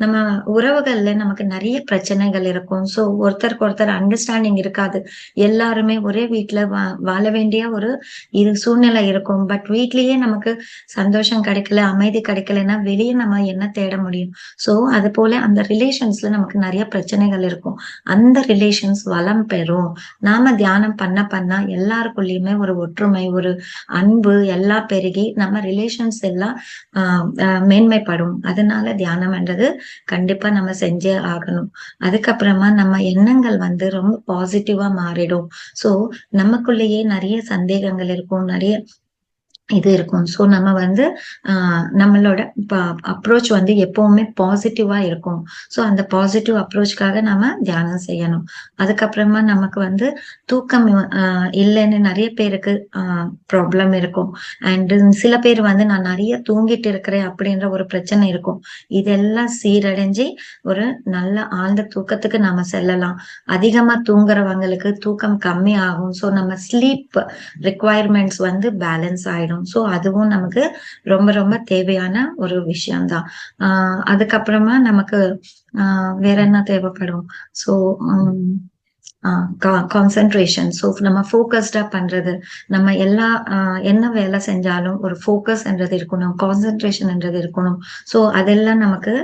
நம்ம உறவுகள்ல நமக்கு நிறைய பிரச்சனைகள் இருக்கும். சோ ஒருத்தருக்கு ஒருத்தர் அண்டர்ஸ்டாண்டிங் இருக்காது. எல்லாருமே ஒரே வீட்டுல வாழ வேண்டிய ஒரு சூழ்நிலை இருக்கும். பட் வீட்லயே நமக்கு சந்தோஷம் கிடைக்கல, அமைதி கிடைக்கலன்னா வெளியே நம்ம என்ன தேட முடியும்? சோ அது போல அந்த ரிலேஷன்ஸ்ல நமக்கு நிறைய பிரச்சனைகள் இருக்கும். அந்த ரிலேஷன்ஸ் வளம் பெறும். நாம தியானம் பண்ண எல்லாருக்குள்ளயுமே ஒரு ஒற்றுமை, ஒரு அன்பு எல்லாம் பெருகி நம்ம ரிலேஷன்ஸ் எல்லாம் மேன்மைப்படும். அதனால தியானம் என்றது கண்டிப்பா நம்ம செஞ்சே ஆகணும். அதுக்கப்புறமா நம்ம எண்ணங்கள் ரொம்ப பாசிட்டிவா மாறிடும். சோ நமக்குள்ளேயே நிறைய சந்தேகங்கள் இருக்கும், நிறைய இது இருக்கும். சோ நம்ம நம்மளோட அப்ரோச் எப்பவுமே பாசிட்டிவா இருக்கும். சோ அந்த பாசிட்டிவ் அப்ரோச்காக நாம தியானம் செய்யணும். அதுக்கப்புறமா நமக்கு தூக்கம் இல்லைன்னு நிறைய பேருக்கு ப்ராப்ளம் இருக்கும். அண்ட் சில பேர் நான் நிறைய தூங்கிட்டு இருக்கிறேன் அப்படின்ற ஒரு பிரச்சனை இருக்கும். இதெல்லாம் சீரடைஞ்சு ஒரு நல்ல ஆழ்ந்த தூக்கத்துக்கு நாம செல்லலாம். அதிகமா தூங்குறவங்களுக்கு தூக்கம் கம்மி ஆகும். சோ நம்ம ஸ்லீப் ரிக்வயர்மெண்ட்ஸ் பேலன்ஸ் ஆயிடும். சோ அதுவும் நமக்கு ரொம்ப ரொம்ப தேவையான ஒரு விஷயம்தான். அதுக்கப்புறமா நமக்கு வேற என்ன தேவைப்படும்? So concentration. சோ நம்ம போக்கஸ்டா பண்றது, நம்ம என்ன வேலை செஞ்சாலும் ஒரு போக்கஸ் என்றது இருக்கணும், கான்சென்ட்ரேஷன் என்றது இருக்கணும். சோ அதெல்லாம் நமக்கு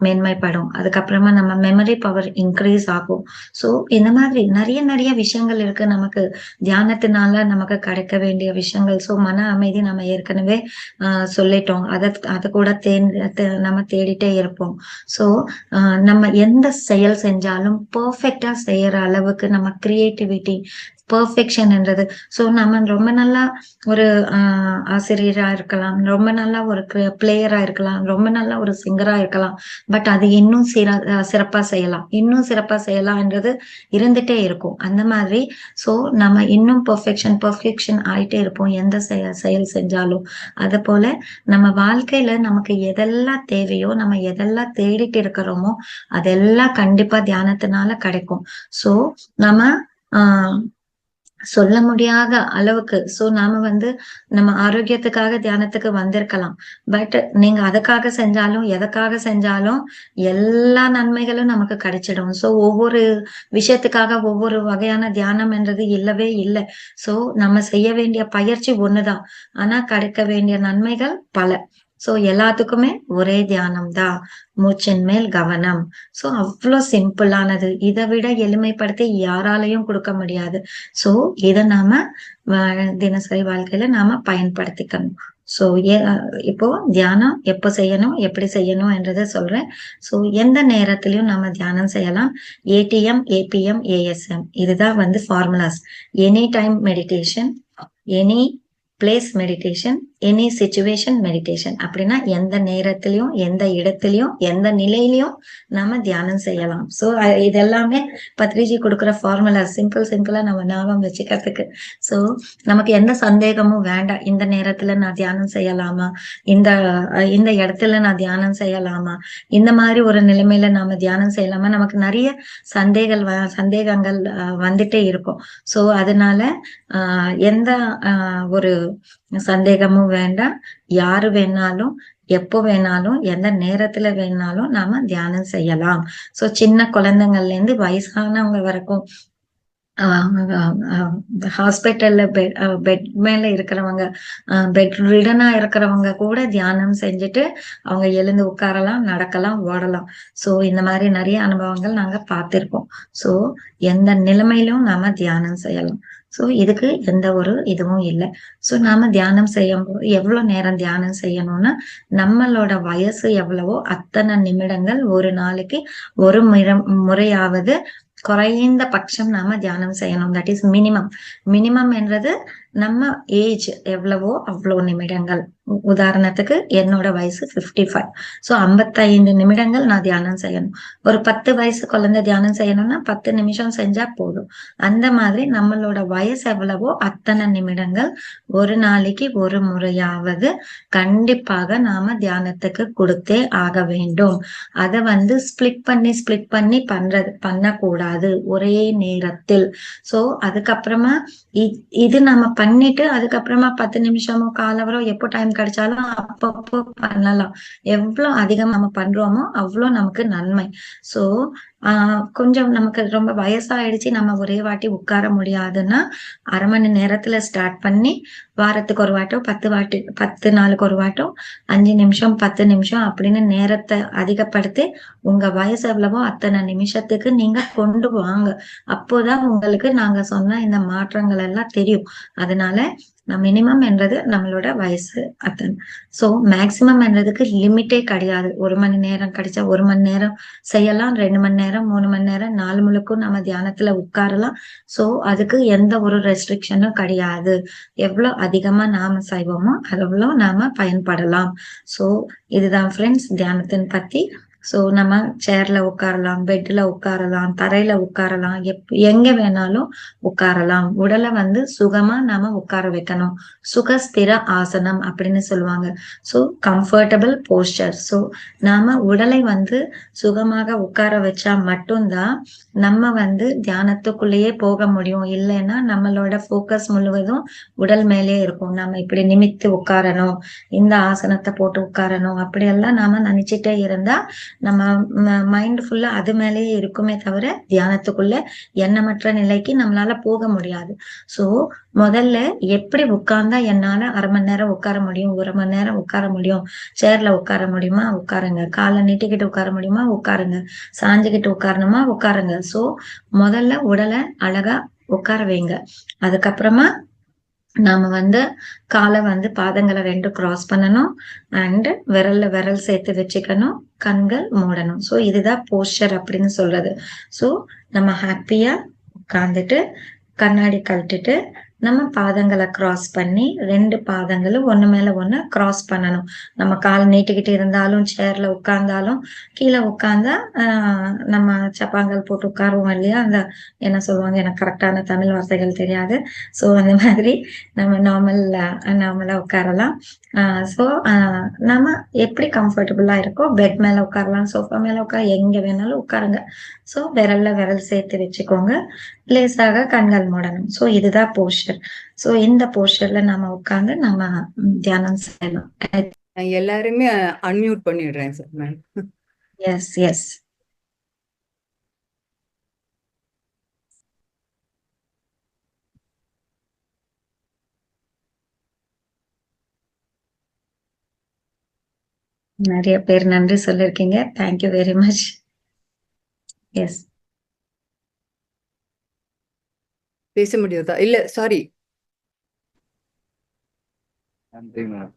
மேன்மைப்படும். அதுக்கப்புறமா நம்ம மெமரி பவர் இன்க்ரீஸ் ஆகும். சோ இந்த மாதிரி நிறைய நிறைய விஷயங்கள் இருக்கு நமக்கு தியானத்தினால நமக்கு கிடைக்க வேண்டிய விஷயங்கள். சோ மன அமைதி நம்ம ஏற்கனவே சொல்லிட்டோம். அதை கூட நம்ம தேடிட்டே இருப்போம். சோ நம்ம எந்த செயல் செஞ்சாலும் பெர்ஃபெக்டா செய்யற அளவுக்கு நம்ம கிரியேட்டிவிட்டி, பெர்ஃபெக்ஷன் என்றது. சோ நம்ம ரொம்ப நல்லா ஒரு ஆசிரியரா இருக்கலாம், ரொம்ப நல்லா ஒரு பிளேயரா இருக்கலாம், ரொம்ப நல்லா ஒரு சிங்கரா இருக்கலாம். பட் அது இன்னும் சிறப்பா செய்யலாம், இன்னும் சிறப்பா செய்யலாம்ன்றது இருந்துட்டே இருக்கும். அந்த மாதிரி சோ நம்ம இன்னும் பெர்ஃபெக்ஷன் ஆயிட்டே இருப்போம் எந்த செயல் செஞ்சாலும். அது போல நம்ம வாழ்க்கையில நமக்கு எதெல்லாம் தேவையோ, நம்ம எதெல்லாம் தேடிட்டு இருக்கிறோமோ அதெல்லாம் கண்டிப்பா தியானத்தினால கிடைக்கும். சோ நம்ம சொல்ல முடியாத அளவுக்கு. சோ நாம வந்து நம்ம ஆரோக்கியத்துக்காக தியானத்துக்கு வந்திருக்கலாம். பட் நீங்க அதுக்காக செஞ்சாலும், எதுக்காக செஞ்சாலும் எல்லா நன்மைகளும் நமக்கு கிடைச்சிடும். சோ ஒவ்வொரு விஷயத்துக்காக ஒவ்வொரு வகையான தியானம் என்றது இல்லவே இல்ல. சோ நம்ம செய்ய வேண்டிய பயிற்சி ஒண்ணுதான். ஆனா கிடைக்க வேண்டிய நன்மைகள் பல. சோ எல்லாத்துக்குமே ஒரே தியானம் தான். மூச்சின் மேல் கவனம். சோ அவ்ளோ சிம்பிளானது. இத விட எளிமைப்படுத்தி யாராலயும் குடுக்க முடியாது. சோ இத நாம வ தினசரி வாழ்க்கையில நாம பயன்படுத்திக்கணும். சோ இப்போ தியானம் எப்ப செய்யணும், எப்படி செய்யணும் என்றத சொல்றேன். சோ எந்த நேரத்திலயும் நம்ம தியானம் செய்யலாம். ஏடிஎம், ஏபிஎம், ஏஎஸ்எம் இதுதான் வந்து formulas. Any time meditation, any place meditation, any situation meditation. அப்படின்னா எந்த நேரத்திலயும், எந்த இடத்திலயும், எந்த நிலையிலயும் நாம தியானம் செய்யலாம். சோ இது எல்லாமே பத்ரிஜி கொடுக்குற ஃபார்முலா. சிம்பிளா நம்ம ஞாபகம் வச்சுக்கிறதுக்கு. சோ நமக்கு எந்த சந்தேகமும் வேண்டாம். இந்த நேரத்துல நான் தியானம் செய்யலாமா, இந்த இந்த இடத்துல நான் தியானம் செய்யலாமா, இந்த மாதிரி ஒரு நிலைமையில நாம தியானம் செய்யலாமா, நமக்கு நிறைய சந்தேகங்கள் வந்துட்டே இருக்கும். சோ அதனால எந்த ஒரு சந்தேகமும் வேண்டாம். யாரு வேணாலும், எப்போ வேணாலும், எந்த நேரத்துல வேணாலும் நாம தியானம் செய்யலாம். சோ சின்ன குழந்தைங்கள்ல இருந்து வயசானவங்க வரைக்கும், ஹாஸ்பிட்டல்ல பெட் மேல இருக்கிறவங்க, பெட் ரிடனா இருக்கிறவங்க கூட தியானம் செஞ்சுட்டு அவங்க எழுந்து உட்காரலாம், நடக்கலாம், ஓடலாம். சோ இந்த மாதிரி நிறைய அனுபவங்கள் நாங்க பார்த்திருக்கோம். சோ எந்த நிலைமையிலும் நாம தியானம் செய்யலாம். சோ இதுக்கு எந்த ஒரு இதுவும் இல்ல. சோ நாம தியானம் செய்யும்போது எவ்வளவு நேரம் தியானம் செய்யணும்னா, நம்மளோட வயசு எவ்வளவோ அத்தனை நிமிடங்கள் ஒரு நாளைக்கு ஒரு முறையாவது குறைந்த பட்சம் நாம தியானம் செய்யணும். That is minimum. மினிமம் என்றது நம்ம ஏஜ் எவ்வளவோ அவ்வளவு நிமிடங்கள். உதாரணத்துக்கு என்னோட வயசு 55. சோ 55 நிமிடங்கள் நான் தியானம் செய்யணும். ஒரு 10 வயசு குழந்தை தியானம் செய்யணும்னா 10 நிமிஷம் செஞ்சா போதும். அந்த மாதிரி நம்மளோட வயசு எவ்வளவோ அத்தனை நிமிடங்கள் ஒரு நாளைக்கு ஒரு முறையாவது கண்டிப்பாக நாம தியானத்துக்கு கொடுத்தே ஆக வேண்டும். அத வந்து ஸ்பிளிட் பண்ணி பண்ணக்கூடாது ஒரே நேரத்தில். சோ அதுக்கப்புறமா இது நம்ம பண்ணிட்டு அதுக்கப்புறமா 10 நிமிஷமோ காலவரோ எப்போ டைம் கிடைச்சாலும் அப்பப்போ பண்ணலாம். எவ்வளவு அதிகம் நம்ம பண்றோமோ அவ்வளவு நமக்கு நன்மை. சோ கொஞ்சம் நமக்கு ரொம்ப வயசாயிடுச்சு, நம்ம ஒரே வாட்டி உட்கார முடியாதுன்னா 1/2 மணி நேரத்துல ஸ்டார்ட் பண்ணி வாரத்துக்கு ஒரு வாட்டோ 10 நாளுக்கு ஒரு வாட்டோ 5 நிமிஷம் 10 நிமிஷம் அப்படின்னு நேரத்தை அதிகப்படுத்தி உங்க வயசு எவ்வளவோ அத்தனை நிமிஷத்துக்கு நீங்க கொண்டு வாங்க. அப்போதான் உங்களுக்கு நாங்க சொன்ன இந்த மாற்றங்கள் எல்லாம் தெரியும். அதனால மினிமம் என்றது நம்மளோட வயசு அத்தனை. சோ மேக்சிமம் என்றதுக்கு லிமிட்டே கிடையாது. 1 மணி நேரம் கிடைச்சா 1 மணி நேரம் செய்யலாம், 2 மணி நேரம் 3 மணி நேரம் 4 முழுக்கும் நம்ம தியானத்துல உட்காரலாம். சோ அதுக்கு எந்த ஒரு ரெஸ்ட்ரிக்ஷனும் கிடையாது. எவ்வளவு அதிகமா நாம செய்வோமோ அவ்வளவு நாம பயன்படலாம். சோ இதுதான் ஃப்ரெண்ட்ஸ் தியானத்தின் பத்தி. சோ நம்ம சேர்ல உட்காரலாம், பெட்ல உட்காரலாம், தரையில உட்காரலாம், எங்க வேணாலும் உட்காரலாம். உடலை வந்து சுகமா நாம உட்கார வைக்கணும். சுகஸ்திர ஆசனம் அப்படின்னு சொல்லுவாங்க. So comfortable poster. சோ நாம உடலை வந்து சுகமாக உட்கார வச்சா மட்டும்தான் நம்ம வந்து தியானத்துக்குள்ளேயே போக முடியும். இல்லைன்னா நம்மளோட போக்கஸ் முழுவதும் உடல் மேலே இருக்கும். நம்ம இப்படி நிமித்து உட்காரணும், இந்த ஆசனத்தை போட்டு உட்காரணும், அப்படியெல்லாம் நாம நினைச்சிட்டே இருந்தா நம்ம மைண்ட் ஃபுல்லா அது மேலேயே இருக்குமே தவிர தியானத்துக்குள்ள எண்ணமற்ற நிலைக்கு நம்மளால போக முடியாது. சோ முதல்ல எப்படி உட்கார்ந்தா என்னால 1/2 மணி நேரம் உட்கார முடியும், 1 மணி நேரம் உட்கார முடியும், சேர்ல உட்கார முடியுமா உட்காருங்க, காலை நீட்டிக்கிட்டு உட்கார முடியுமா உட்காருங்க, சாஞ்சுக்கிட்டு உட்காரணுமா உட்காருங்க. சோ முதல்ல உடலை அழகா உட்கார வைங்க. அதுக்கப்புறமா நாம வந்து காலை வந்து பாதங்களை 2 கிராஸ் பண்ணணும் அண்ட் விரல் சேர்த்து வச்சுக்கணும், கண்கள் மூடணும். சோ இதுதான் போஸ்டர் அப்படின்னு சொல்றது. சோ நம்ம ஹாப்பியா உட்கார்ந்துட்டு கண்ணாடி கழட்டிட்டு நம்ம பாதங்களை கிராஸ் பண்ணி 2 பாதங்களும் ஒண்ணு மேல ஒண்ணு கிராஸ் பண்ணணும். நம்ம கால் நீட்டிக்கிட்டு இருந்தாலும் சேர்ல உட்கார்ந்தாலும் கீழே உட்கார்ந்தா நம்ம சப்பாங்கள் போட்டு உட்காருவோம் இல்லையா, அந்த என்ன சொல்லுவாங்க, எனக்கு கரெக்டான தமிழ் வார்த்தைகள் தெரியாது. ஸோ அந்த மாதிரி நம்ம நார்மலா உட்காரலாம். ஸோ நம்ம எப்படி கம்ஃபர்டபுளா இருக்கோ பெட் மேல உட்காரலாம், சோஃபா மேல எங்க வேணாலும் உட்காருங்க. ஸோ விரல்ல விரல் சேர்த்து வச்சுக்கோங்க. லேசாக கண்கள் மூடணும். ஸோ இதுதான் போஸ்டர். ஸோ இந்த போஸ்டர்ல நம்ம உட்கார்ந்து நம்ம தியானம் செய்யலாம். நான் எல்லாருமே அன்மியூட் பண்ணிடுறேன் சார் மேம். S S. நிறைய பேர் நன்றி சொல்லிருக்கீங்க. Thank you very much. எஸ். பேச முடியாதா? இல்ல சாரி. நன்றி மேம்.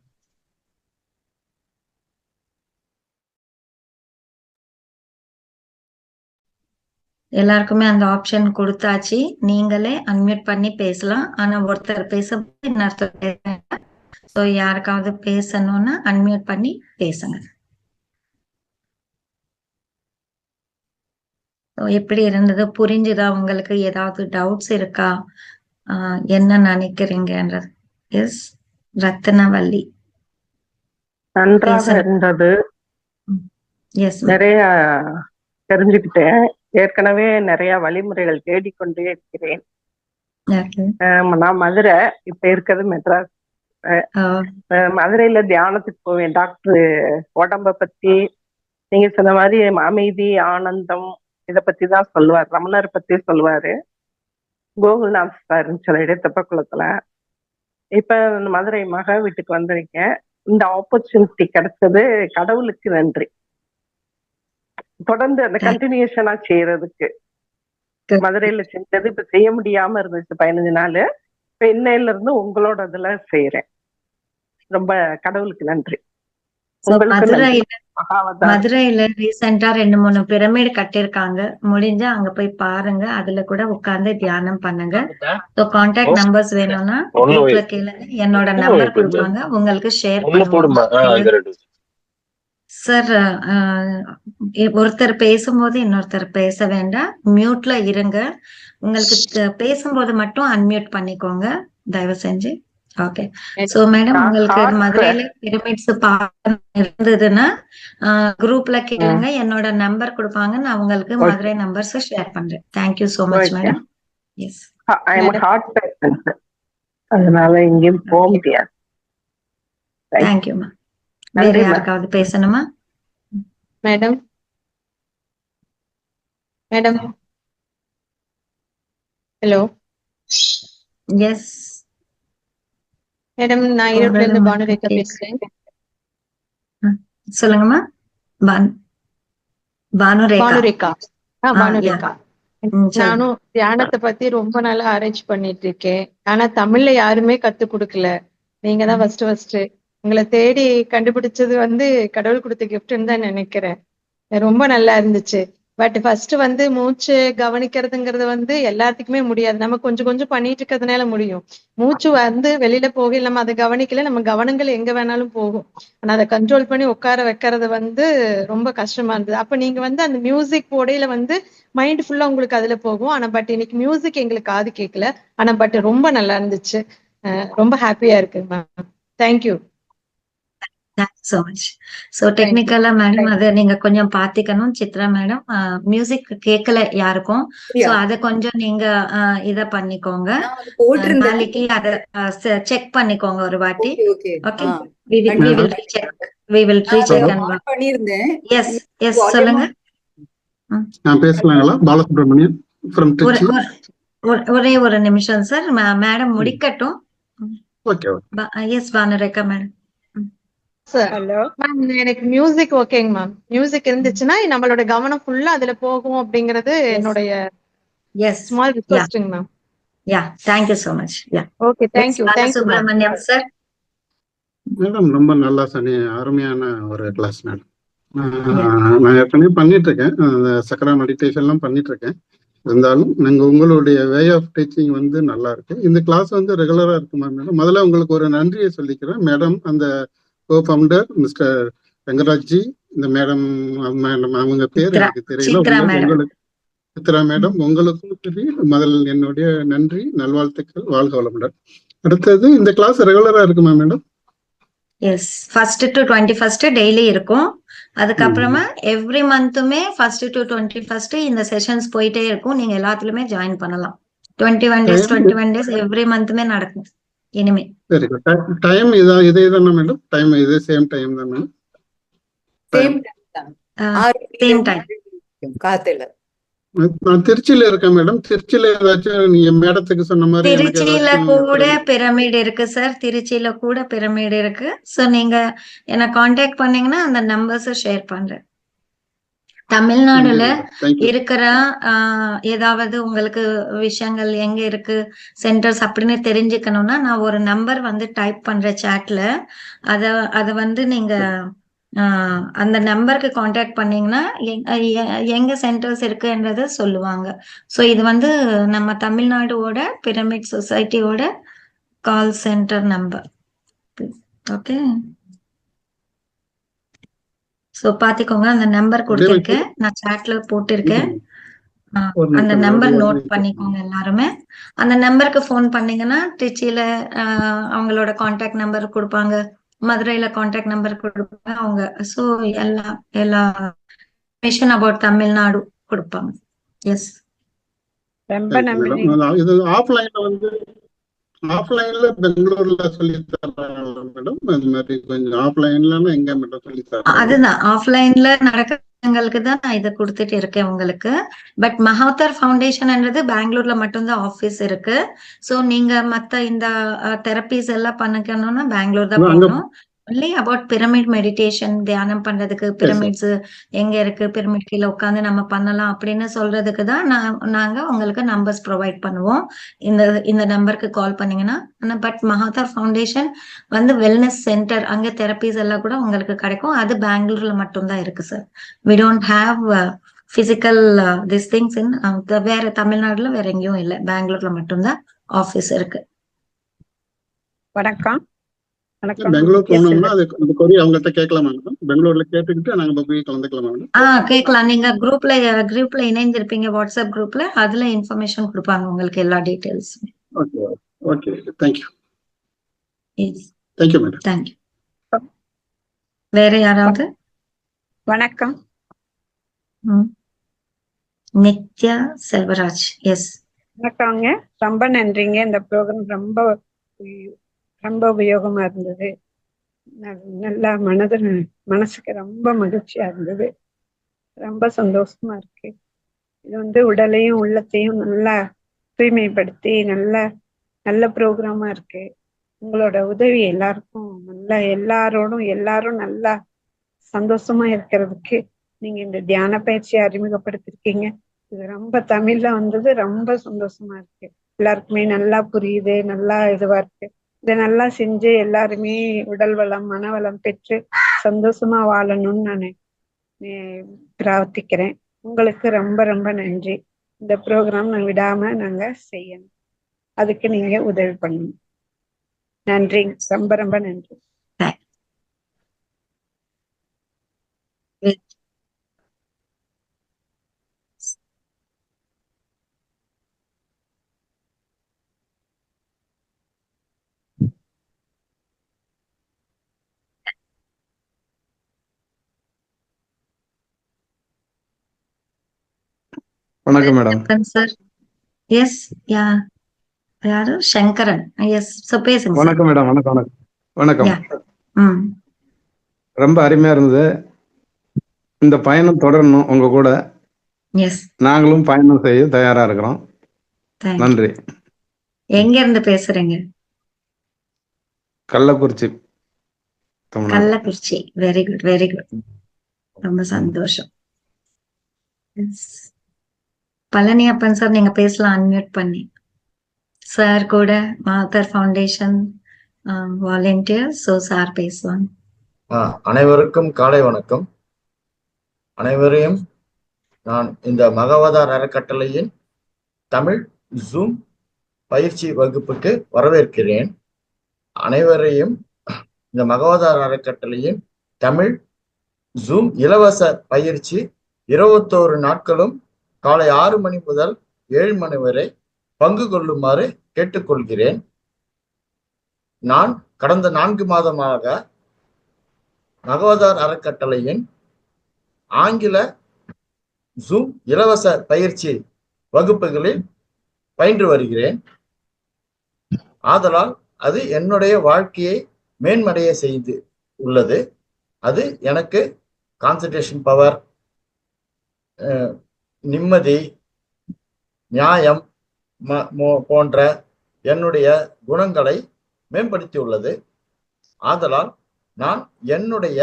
எல்லாருக்குமே அந்த ஆப்ஷன் கொடுத்தாச்சு. நீங்களே அன்மியூட் பண்ணி பேசலாம். ஆனா ஒருத்தர் பேசும்போது இன்னொருத்தர் பேசுங்க. ஸோ யாருக்காவது பேசணும்னா அன்மியூட் பண்ணி பேசுங்க. எப்படி இருந்தது? புரிஞ்சுதா உங்களுக்கு? ஏதாவது டவுட்ஸ் இருக்கா? என்ன நினைக்கிறீங்கன்றது. எஸ் ரத்னவல்லி. நன்றாக இருந்தது. எஸ் நிறைய தெரிஞ்சுக்கிட்டேன். ஏற்கனவே நிறைய வழிமுறைகள் தேடிக்கொண்டே இருக்கிறேன். நான் மதுரை, இப்ப இருக்கிறது மெட்ராஸ். மதுரையில தியானத்துக்கு போவேன். டாக்டர் உடம்ப பத்தி நீங்க சொன்ன மாதிரி அமைதி, ஆனந்தம் இத பத்தி தான் சொல்லுவார். ரமணர் பத்தி சொல்லுவாரு. கோகுல்நாத் சார்ன்னு சில இடத்தப்பக்குளத்துல. இப்ப மதுரை மக வீட்டுக்கு வந்திருக்கேன். இந்த ஆப்பர்ச்சுனிட்டி கிடைச்சது கடவுளுக்கு நன்றி. தொடர்ந்து அந்த கண்டினியூஷனா செய்யறதுக்கு. மதுரையில செஞ்சது இப்ப செய்ய முடியாம இருந்துச்சு 15 நாள். இப்ப இன்னையில இருந்து உங்களோட இதுல செய்யறேன். ரொம்ப கடவுளுக்கு நன்றி. மதுரையில ரீசெண்டா 2-3 பிரமிடு கட்டிருக்காங்க. முடிஞ்சா அங்க போய் பாருங்க. அதுல கூட உட்கார்ந்து தியானம் பண்ணுங்க. ஸோ கான்டாக்ட் நம்பர்ஸ் வேணும்னா குரூப்ல கேளுங்க. என்னோட நம்பர் கொடுப்பாங்க, உங்களுக்கு ஷேர் பண்ணுவாங்க. சார் ஒருத்தர் பேசும்போது இன்னொருத்தர் பேச வேண்டாம், மியூட்ல இருங்க. உங்களுக்கு பேசும்போது மட்டும் அன்மியூட் பண்ணிக்கோங்க தயவு செஞ்சு. ஓகே. சோ மேடம், உங்களுக்கு மதுரையில பிரமிட்ஸ் இருந்ததுன்னா குரூப்ல கேளுங்க. என்னோட நம்பர் கொடுப்பாங்க, நான் உங்களுக்கு மதுரை நம்பர்ஸ் ஷேர் பண்றேன். Thank you so much madam. Yes. அதனால எங்கேயும் போக முடியாது. Thank you ma'am. வேற யாருக்காவது பேசணுமா? Madam madam hello. Yes madam, நான் ஈரோட்ல இருந்து பானுரேகா பேசுறேன். சொல்லுங்கம்மா. பானுரேகா. பானுரேகா. நானும் தியானத்தை பத்தி ரொம்ப நாளா ஆராய்ச்சி பண்ணிட்டு இருக்கேன். ஆனா தமிழ்ல யாருமே கத்து கொடுக்கல. நீங்க தான் ஃபர்ஸ்ட் உங்களை தேடி கண்டுபிடிச்சது கடவுள் கொடுத்த கிஃப்ட்னு தான் நினைக்கிறேன். ரொம்ப நல்லா இருந்துச்சு. பட் ஃபர்ஸ்ட் மூச்சு கவனிக்கிறதுங்கிறது எல்லாத்துக்குமே முடியாது. நம்ம கொஞ்சம் கொஞ்சம் பண்ணிட்டு இருக்கிறதுனால முடியும். மூச்சு வெளியில போக நம்ம அதை கவனிக்கல, நம்ம கவனங்கள் எங்க வேணாலும் போகும். ஆனா அதை கண்ட்ரோல் பண்ணி உட்கார வைக்கிறது ரொம்ப கஷ்டமா இருந்தது. அப்ப நீங்க அந்த மியூசிக் போடையில மைண்ட் ஃபுல்லா உங்களுக்கு அதுல போகும். ஆனா பட் இன்னைக்கு மியூசிக் எங்களுக்கு காது கேட்கல. ஆனா பட் ரொம்ப நல்லா இருந்துச்சு. ரொம்ப ஹாப்பியா இருக்கு ma'am. Thank you. so much. So டெக்னிக்கலா மேடம் அதை நீங்க கொஞ்சம் பாத்துக்கணும். சித்ரா மேடம், மியூசிக் கேட்கல யாருக்கும். சோ அத கொஞ்சம் நீங்க இத பண்ணிக்கோங்க. நாளைக்கு அத செக் பண்ணிக்கோங்க ஒரு வாட்டி. Okay. we will recheck and பண்ணிருந்தேன். எஸ் எஸ் சொல்லுங்க. நான் பேசலாங்களா? Balasubramanian from Trichy. ஒரே ஒரு நிமிஷம் சார், மேடம் முடிக்கட்டும். Okay. Yes Bhanurekha madam. Hello ma'am, எனக்கு மியூசிக் ஓகேங்க மேம். மியூசிக் இருந்துச்சுன்னா நம்மளோட கவனம் ஃபுல்லா அதுல போகும் அப்படிங்கறது என்னுடைய ஸ்மால் ரிக்வெஸ்ட்ங்க ma'am. Yeah, thank you so much. Yeah, okay. Thank you. Subramaniam sir. Madam ரொம்ப நல்லா அருமையான ஒரு கிளாஸ் மேடம். நான் ஏற்கனவே பண்ணிட்டு இருக்கேன். சக்கரா மெடிடேஷன் எல்லாம் பண்ணிட்டு இருக்கேன். இருந்தாலும் நாங்க உங்களுடைய வே ஆஃப் டீச்சிங் வந்து நல்லா இருக்கு. இந்த கிளாஸ் வந்து ரெகுலரா இருக்குமா மேடம்? முதல்ல உங்களுக்கு ஒரு நன்றியை சொல்லிக்கிறேன் மேடம். அந்த கோ ஃபவுண்டர் மிஸ்டர் ரங்கராஜ்ஜி, இந்த மேடம் மேடம் அவங்க பேர் எனக்கு தெரியல. உங்களுக்கு சித்ரா மேடம், உங்களுக்கும் தெரியும். முதல் என்னுடைய நன்றி, நல்வாழ்த்துக்கள், வாழ்க வளமுடன். அடுத்தது இந்த கிளாஸ் ரெகுலரா இருக்குமா madam? S, 1st to 21st daily இருக்கும். அதுக்கப்புறமா எவ்ரி மந்த்துமே 1st to 21st இந்த செஷன்ஸ் போயிட்டே இருக்கும். நீங்க எல்லாத்துலயுமே ஜாயின் பண்ணலாம். 21 days எவ்ரி மந்த்துமே நடக்கும் இனிமே. சரி, டைம் இதே தானே மேடம்? டைம் இதே சேம் டைம் தான் மேடம்? Same time. காத்துல நான் திருச்சியில இருக்கேன் மேடம். திருச்சியில ஏதாச்சும் நீங்க மேடத்துக்கு சொன்ன மாதிரி திருச்சியில கூட பிரமிட் இருக்கு சார். திருச்சியில கூட பிரமிட் இருக்கு. சோ நீங்க என்ன காண்டாக்ட் பண்ணீங்கன்னா அந்த நம்பர்ஸ் ஷேர் பண்றேன். தமிழ்நாடுல இருக்கிற ஏதாவது உங்களுக்கு விஷயங்கள் எங்க இருக்கு சென்டர்ஸ் அப்படின்னு தெரிஞ்சுக்கணும்னா நான் ஒரு நம்பர் வந்து டைப் பண்றேன் சாட்ல. அத வந்து நீங்க அந்த நம்பருக்கு காண்டாக்ட் பண்ணீங்கன்னா எங்க சென்டர்ஸ் இருக்குன்றத சொல்லுவாங்க. சோ இது வந்து நம்ம தமிழ்நாடோட pyramid சொசைட்டியோட call centre number. Okay, so பாத்துக்கோங்க. அந்த நம்பர் கொடுத்திருக்கேன், நான் சாட்ல போட்டிருக்கேன். அந்த நம்பர் நோட் பண்ணிக்கோங்க எல்லாருமே. அந்த நம்பருக்கு போன் பண்ணீங்கன்னா திருச்சியில அவங்களோட கான்டாக்ட் நம்பர் கொடுப்பாங்க, மதுரையில கான்டாக்ட் நம்பர் கொடுப்பாங்க அவங்க. சோ எல்லா இன்ஃபர்மேஷன் அபவுட் தமிழ்நாடு கொடுப்பாங்க. எஸ், ரொம்ப நன்றி. இது ஆஃப்லைன்ல பெங்களூர்ல சொல்லி தராங்க மேடம். அது மாதிரி கொஞ்சம் ஆஃப்லைன்ல எங்க மேடம் சொல்லி தராங்க? அதுதான் ஆஃப்லைன்ல நடக்கிறவங்களுக்கு தான் நான் இதை கொடுத்துட்டு இருக்கேன் உங்களுக்கு. பட் மஹாவதார் ஃபவுண்டேஷன்ன்றது பெங்களூர்ல மட்டும்தான் ஆபீஸ் இருக்கு. சோ நீங்க மத்த இந்த தெரபிஸ் எல்லாம் பண்ணிக்கணும்னா பெங்களூர் தான் போகணும். ஒன்லி அபவுட் பிரமிட் மெடிடேஷன், தியானம் பண்றதுக்கு பிரமிட்ஸ் எங்க இருக்கு, பிரமிட் கீழே உட்காந்து நம்ம பண்ணலாம் அப்படின்னு சொல்றதுக்கு தான் நாங்க உங்களுக்கு நம்பர்ஸ் ப்ரொவைட் பண்ணுவோம். இந்த நம்பருக்கு கால் பண்ணீங்கன்னா. பட் மஹாவதார் ஃபவுண்டேஷன் வந்து வெல்னஸ் சென்டர், அங்க தெரபிஸ் எல்லாம் கூட உங்களுக்கு கிடைக்கும். அது பெங்களூர்ல மட்டும்தான் இருக்கு sir. We don't have physical this things in வேற தமிழ்நாடுல வேற எங்கேயும் இல்லை, பெங்களூர்ல மட்டும்தான் ஆபீஸ் இருக்கு. வணக்கம். பெங்களூர் போனோம்னா அந்த கொரி அவங்ககிட்ட கேட்கலாமா மேடம்? பெங்களூர்ல கேட்டுக்கிட்டு நாங்க போய் கலந்துக்கலாமா மேடம்? கேட்கலாம். நீங்க குரூப்ல இணைந்திருப்பீங்க, வாட்ஸ்அப் குரூப்ல. அதுல இன்ஃபர்மேஷன் கொடுப்பாங்க உங்களுக்கு எல்லா details. Okay okay, thank you. Yes, thank you madam. Thank you. வேற யாராவது? வணக்கம். நித்யா செல்வராஜ். எஸ், வணக்கங்க. ரொம்ப நன்றிங்க. இந்த ப்ரோக்ராம் ரொம்ப உபயோகமா இருந்தது. நல்லா மனசுக்கு ரொம்ப மகிழ்ச்சியா இருந்தது. ரொம்ப சந்தோஷமா இருக்கு. இது வந்து உடலையும் உள்ளத்தையும் நல்லா தூய்மைப்படுத்தி நல்ல ப்ரோக்ராமா இருக்கு. உங்களோட உதவி எல்லாருக்கும் எல்லாரும் நல்லா சந்தோஷமா இருக்கிறதுக்கு நீங்க இந்த தியான பயிற்சியை அறிமுகப்படுத்திருக்கீங்க. இது ரொம்ப தமிழ்ல வந்தது, ரொம்ப சந்தோஷமா இருக்கு. எல்லாருக்குமே நல்லா புரியுது, நல்லா இதுவா இருக்கு. இதை நல்லா செஞ்சு எல்லாருமே உடல் வளம் மனவளம் பெற்று சந்தோஷமா வாழணும்னு நான் பிரார்த்திக்கிறேன். உங்களுக்கு ரொம்ப ரொம்ப நன்றி. இந்த ப்ரோக்ராம் நான் விடாம நாங்க செய்யணும், அதுக்கு நீங்க உதவி பண்ணணும். நன்றி, ரொம்ப ரொம்ப நன்றி. வணக்கம் மேடம். சார். எஸ், யாரு? சங்கரன். எஸ், பேசுங்க. வணக்கம் மேடம். வணக்கம். வணக்கம். ரொம்ப அருமையா இருந்தது. இந்த பயணம் தொடரணும் உங்க கூட. எஸ், நாங்களும் பயணம் செய்ய தயாரா இருக்கிறோம். நன்றி. எங்க இருந்து பேசுறீங்க? Kallakurichi. Kallakurichi. Very good, very good. ரொம்ப சந்தோஷம். பழனியப்பன் சார், நீங்க பேசலாம் அன்மியூட் பண்ணி. சார் கூட மஹாவதார் ஃபவுண்டேஷன் வாலண்டியர். சோ சார் பேசுவாங்க. அனைவருக்கும் காலை வணக்கம். அனைவரையும் நான் இந்த மகாவதார் அறக்கட்டளையின் தமிழ் ஜூம் பயிற்சி வகுப்புக்கு வரவேற்கிறேன். அனைவரையும் இந்த மகவதார் அறக்கட்டளையின் தமிழ் ஜூம் இலவச பயிற்சி 21 நாட்களும் காலை 6 மணி முதல் 7 மணி வரை பங்கு கொள்ளுமாறு கேட்டுக்கொள்கிறேன். நான் கடந்த 4 மாதமாக மகவதார் அறக்கட்டளையின் ஆங்கில ஜூம் இலவச பயிற்சி வகுப்புகளில் பயின்று வருகிறேன். ஆதலால் அது என்னுடைய வாழ்க்கையை மேன்மடைய செய்து உள்ளது. அது எனக்கு கான்சன்ட்ரேஷன் பவர், நிம்மதி, நியாயம் போன்ற என்னுடைய குணங்களை மேம்படுத்தியுள்ளது. ஆதலால் நான் என்னுடைய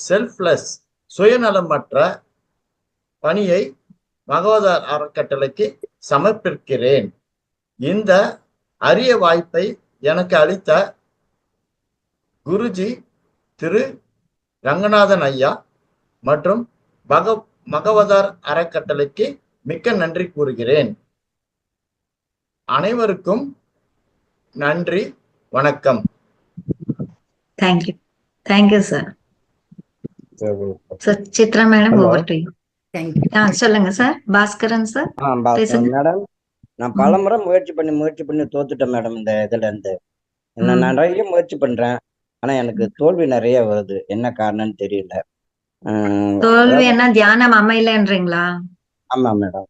செல்ஃப்லெஸ் சுயநலமற்ற பணியை மகவதார் அறக்கட்டளைக்கு சமர்ப்பிக்கிறேன். இந்த அரிய வாய்ப்பை எனக்கு அளித்த குருஜி திரு ரங்கநாதன் ஐயா மற்றும் மகவதார் அறக்கட்டளைக்கு மிக்க நன்றி கூறுகிறேன். அனைவருக்கும் நன்றி, வணக்கம். Thank you. Thank you sir. Chitra madam, over to you. சொல்லுங்க சார். பாஸ்கரன் சார் மேடம், நான் பலமுறை முயற்சி பண்ணி தோத்துட்டேன் மேடம். இந்த இதுல இருந்து நான் நிறைய முயற்சி பண்றேன், ஆனா எனக்கு தோல்வி நிறைய வருது. என்ன காரணம்னு தெரியல. தோல்வி என்ன தியானம் அமையலன்றீங்களா? ஆமா மேடம்,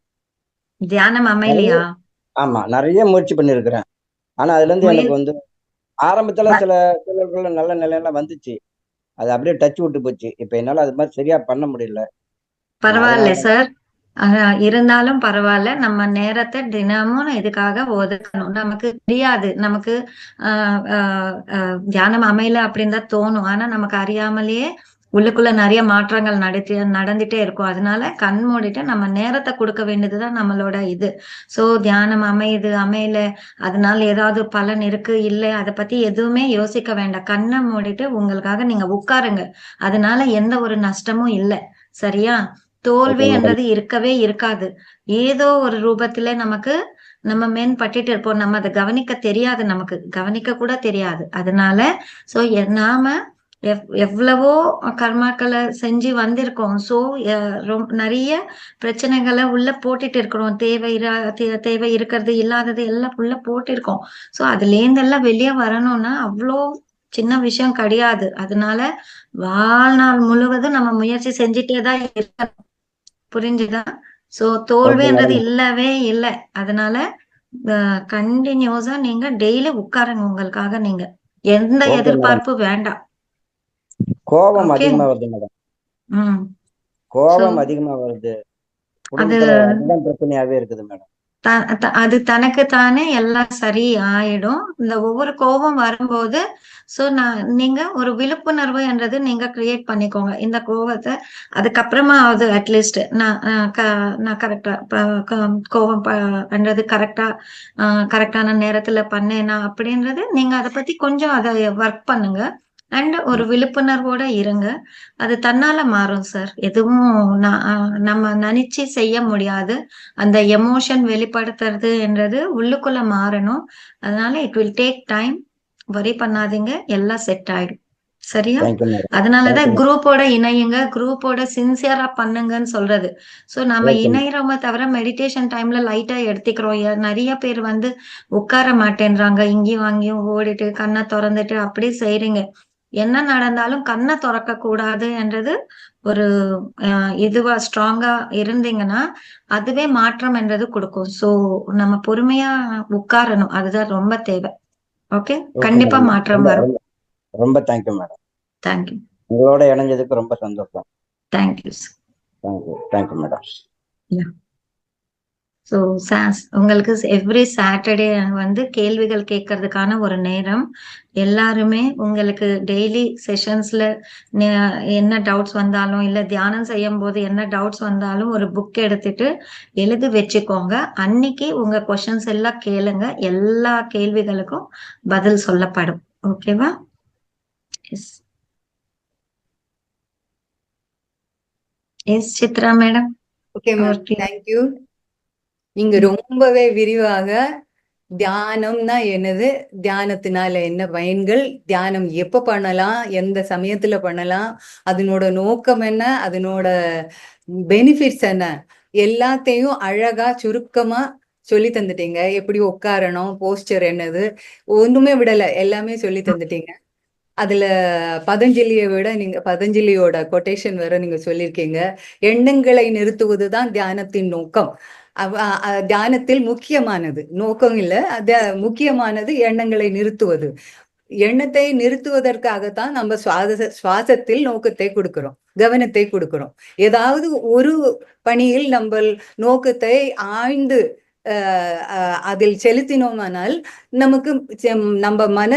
தியானம் அமையலையா? ஆமா, நிறைய முயற்சி பண்ணிருக்கிறேன். ஆனா அதுல இருந்து எனக்கு வந்து ஆரம்பத்துல சில நல்ல நிலையெல்லாம் வந்துச்சு, அது அப்படியே டச் விட்டு போச்சு. இப்ப என்னால அது மாதிரி சரியா பண்ண முடியல. பரவாயில்ல சார், இருந்தாலும் பரவாயில்ல. நம்ம நேரத்தை தினமும் இதுக்காக ஒதுக்கணும். நமக்கு தெரியாது, நமக்கு தியானம் அமையல அப்படின்னு தான் தோணும். ஆனா நமக்கு அறியாமலேயே உள்ளுக்குள்ள நிறைய மாற்றங்கள் நடந்துட்டே இருக்கும். அதனால கண் மூடிட்டு நம்ம நேரத்தை கொடுக்க வேண்டியதுதான் நம்மளோட இது. சோ தியானம் அமையல, அதனால ஏதாவது பலன் இருக்கு இல்லை, அதை பத்தி எதுவுமே யோசிக்க வேண்டாம். கண்ணை மூடிட்டு உங்களுக்காக நீங்க உட்காருங்க. அதனால எந்த ஒரு நஷ்டமும் இல்லை. சரியா? தோல்வி என்றது இருக்கவே இருக்காது. ஏதோ ஒரு ரூபத்துல நம்ம மேன்பட்டுட்டு இருப்போம். நம்ம அதை கவனிக்க தெரியாது, நமக்கு கவனிக்க கூட தெரியாது. அதனால நாம எவ்வளவோ கர்மாக்களை செஞ்சு வந்திருக்கோம். சோ நிறைய பிரச்சனைகளை உள்ள போட்டுட்டு இருக்கிறோம். தேவை இருக்கிறது, இல்லாதது எல்லாம் உள்ள போட்டிருக்கோம். சோ அதுல இருந்து எல்லாம் வெளியே வரணும்னா அவ்வளோ சின்ன விஷயம் கிடையாது. அதனால வாழ்நாள் முழுவதும் நம்ம முயற்சி செஞ்சுட்டேதான் இருக்கணும். புரிஞ்சுதா? சோ தோல்வின்றது இல்லவே இல்லை. அதனால கண்டினியூஸா நீங்க டெய்லி உட்காருங்க. உங்களுக்காக நீங்க எந்த எதிர்பார்ப்பு வேண்டாம். கோபம் அதிகமா வருது மேடம். கோபம் அதிகமா வருது. அதுதான் பிரச்சனையாவே இருக்குது மேடம். அது தனக்கு தானே எல்லாம் சரி ஆயிடும். இந்த ஒவ்வொரு கோபம் வரும்போது நீங்க ஒரு விழிப்புணர்வு என்றது நீங்க கிரியேட் பண்ணிக்கோங்க. இந்த கோபத்தை அதுக்கப்புறமா ஆகுது அட்லீஸ்ட் நான் கரெக்டா கோபம் பண்றது கரெக்டான நேரத்துல பண்ணேனா அப்படின்றது நீங்க அதை பத்தி கொஞ்சம் அதை ஒர்க் பண்ணுங்க. அண்ட் ஒரு விழிப்புணர்வோட இருங்க. அது தன்னால மாறும் சார். எதுவும் நம்ம நினைச்சு செய்ய முடியாது. அந்த எமோஷன் வெளிப்படுத்துறது என்றது உள்ளுக்குள்ள மாறணும். அதனால இட் வில் டேக் டைம். வரி பண்ணாதீங்க, எல்லாம் செட் ஆயிடும். சரியா? அதனாலதான் குரூப்போட இணையுங்க, குரூப்போட சின்சியரா பண்ணுங்கன்னு சொல்றது. சோ நம்ம இணையறோம தவிர மெடிடேஷன் டைம்ல லைட்டா எடுத்துக்கிறோம். நிறைய பேர் உட்கார மாட்டேன்றாங்க, இங்கேயும் அங்கேயும் ஓடிட்டு கண்ணை திறந்துட்டு அப்படி செய்றீங்க. என்ன நடந்தாலும் கண்ணை திறக்க கூடாது என்றது ஒரு இதுவா ஸ்ட்ராங்கா இருந்தீங்கன்னா அதுவே மாற்றம் என்றது கொடுக்கும். சோ நம்ம பொறுமையா உட்காரணும், அதுதான் ரொம்ப தேவை. ஓகே, கண்டிப்பா மாற்றம் வரும். ரொம்ப தேங்க்யூ மேடம். தேங்க்யூ. உங்களோட இணைஞ்சதுக்கு ரொம்ப சந்தோஷம். தேங்க்யூ. Thank you madam. ஸோ உங்களுக்கு எவ்ரி சாட்டர்டே கேள்விகள் கேட்கறதுக்கான ஒரு நேரம். எல்லாருமே உங்களுக்கு டெய்லி செஷன்ஸ்ல என்ன டவுட்ஸ் வந்தாலும் இல்ல தியானம் செய்யும் போது என்ன டவுட்ஸ் வந்தாலும் ஒரு புக் எடுத்துட்டு எழுதி வச்சுக்கோங்க. அன்னைக்கு உங்க கொஸ்டின்ஸ் எல்லாம் கேளுங்க. எல்லா கேள்விகளுக்கும் பதில் சொல்லப்படும். ஓகேவா? Yes Chitra madam. Okay ma'am, thank you. நீங்க ரொம்பவே விரிவாக தியானம்னா என்னது, தியானத்தினால என்ன பயன்கள், தியானம் எப்ப பண்ணலாம், எந்த சமயத்துல பண்ணலாம், அதனோட நோக்கம் என்ன, அதனோட பெனிஃபிட்ஸ் என்ன, எல்லாத்தையும் அழகா சுருக்கமா சொல்லி தந்துட்டீங்க. எப்படி உட்காரணும், போஸ்டர் என்னது, ஒண்ணுமே விடல, எல்லாமே சொல்லி தந்துட்டீங்க. அதுல பதஞ்சலியை விட நீங்க பதஞ்சலியோட கொட்டேஷன் வேற நீங்க சொல்லியிருக்கீங்க. எண்ணங்களை நிறுத்துவதுதான் தியானத்தின் நோக்கம். தியானத்தில் முக்கியமானது நோக்கம் இல்ல, முக்கியமானது எண்ணங்களை நிறுத்துவது. எண்ணத்தை நிறுத்துவதற்காகத்தான் நம்ம சுவாசத்தில் நோக்கத்தை கொடுக்கிறோம், கவனத்தை கொடுக்கிறோம். ஏதாவது ஒரு பணியில் நம்ம நோக்கத்தை ஆழ்ந்து அதில் செலுத்தினோமானால் நமக்கு நம்ம மன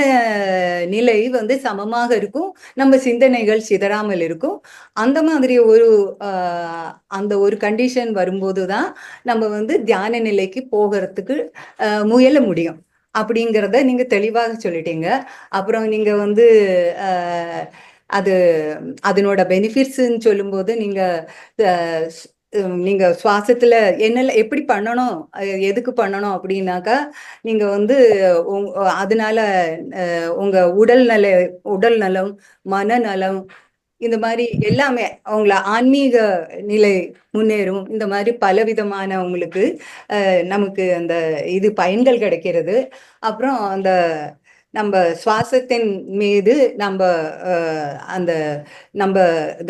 நிலை வந்து சமமாக இருக்கும், நம்ம சிந்தனைகள் சிதறாமல் இருக்கும். அந்த மாதிரி அந்த ஒரு கண்டிஷன் வரும்போதுதான் நம்ம வந்து தியான நிலைக்கு போகிறதுக்கு முயல முடியும் அப்படிங்கிறத நீங்க தெளிவாக சொல்லிட்டீங்க. அப்புறம் நீங்க வந்து அதனோட பெனிஃபிட்ஸ்ன்னு சொல்லும்போது நீங்க சுவாசத்துல என்னெல்லாம் எப்படி பண்ணணும், எதுக்கு பண்ணணும் அப்படின்னாக்கா, நீங்க வந்து அதனால உங்க உடல் நலம், மனநலம், இந்த மாதிரி எல்லாமே அவங்கள ஆன்மீக நிலை முன்னேறும். இந்த மாதிரி பலவிதமான உங்களுக்கு நமக்கு அந்த இது பயன்கள் கிடைக்கிறது. அப்புறம் அந்த நம்ம சுவாசத்தின் மீது அந்த நம்ம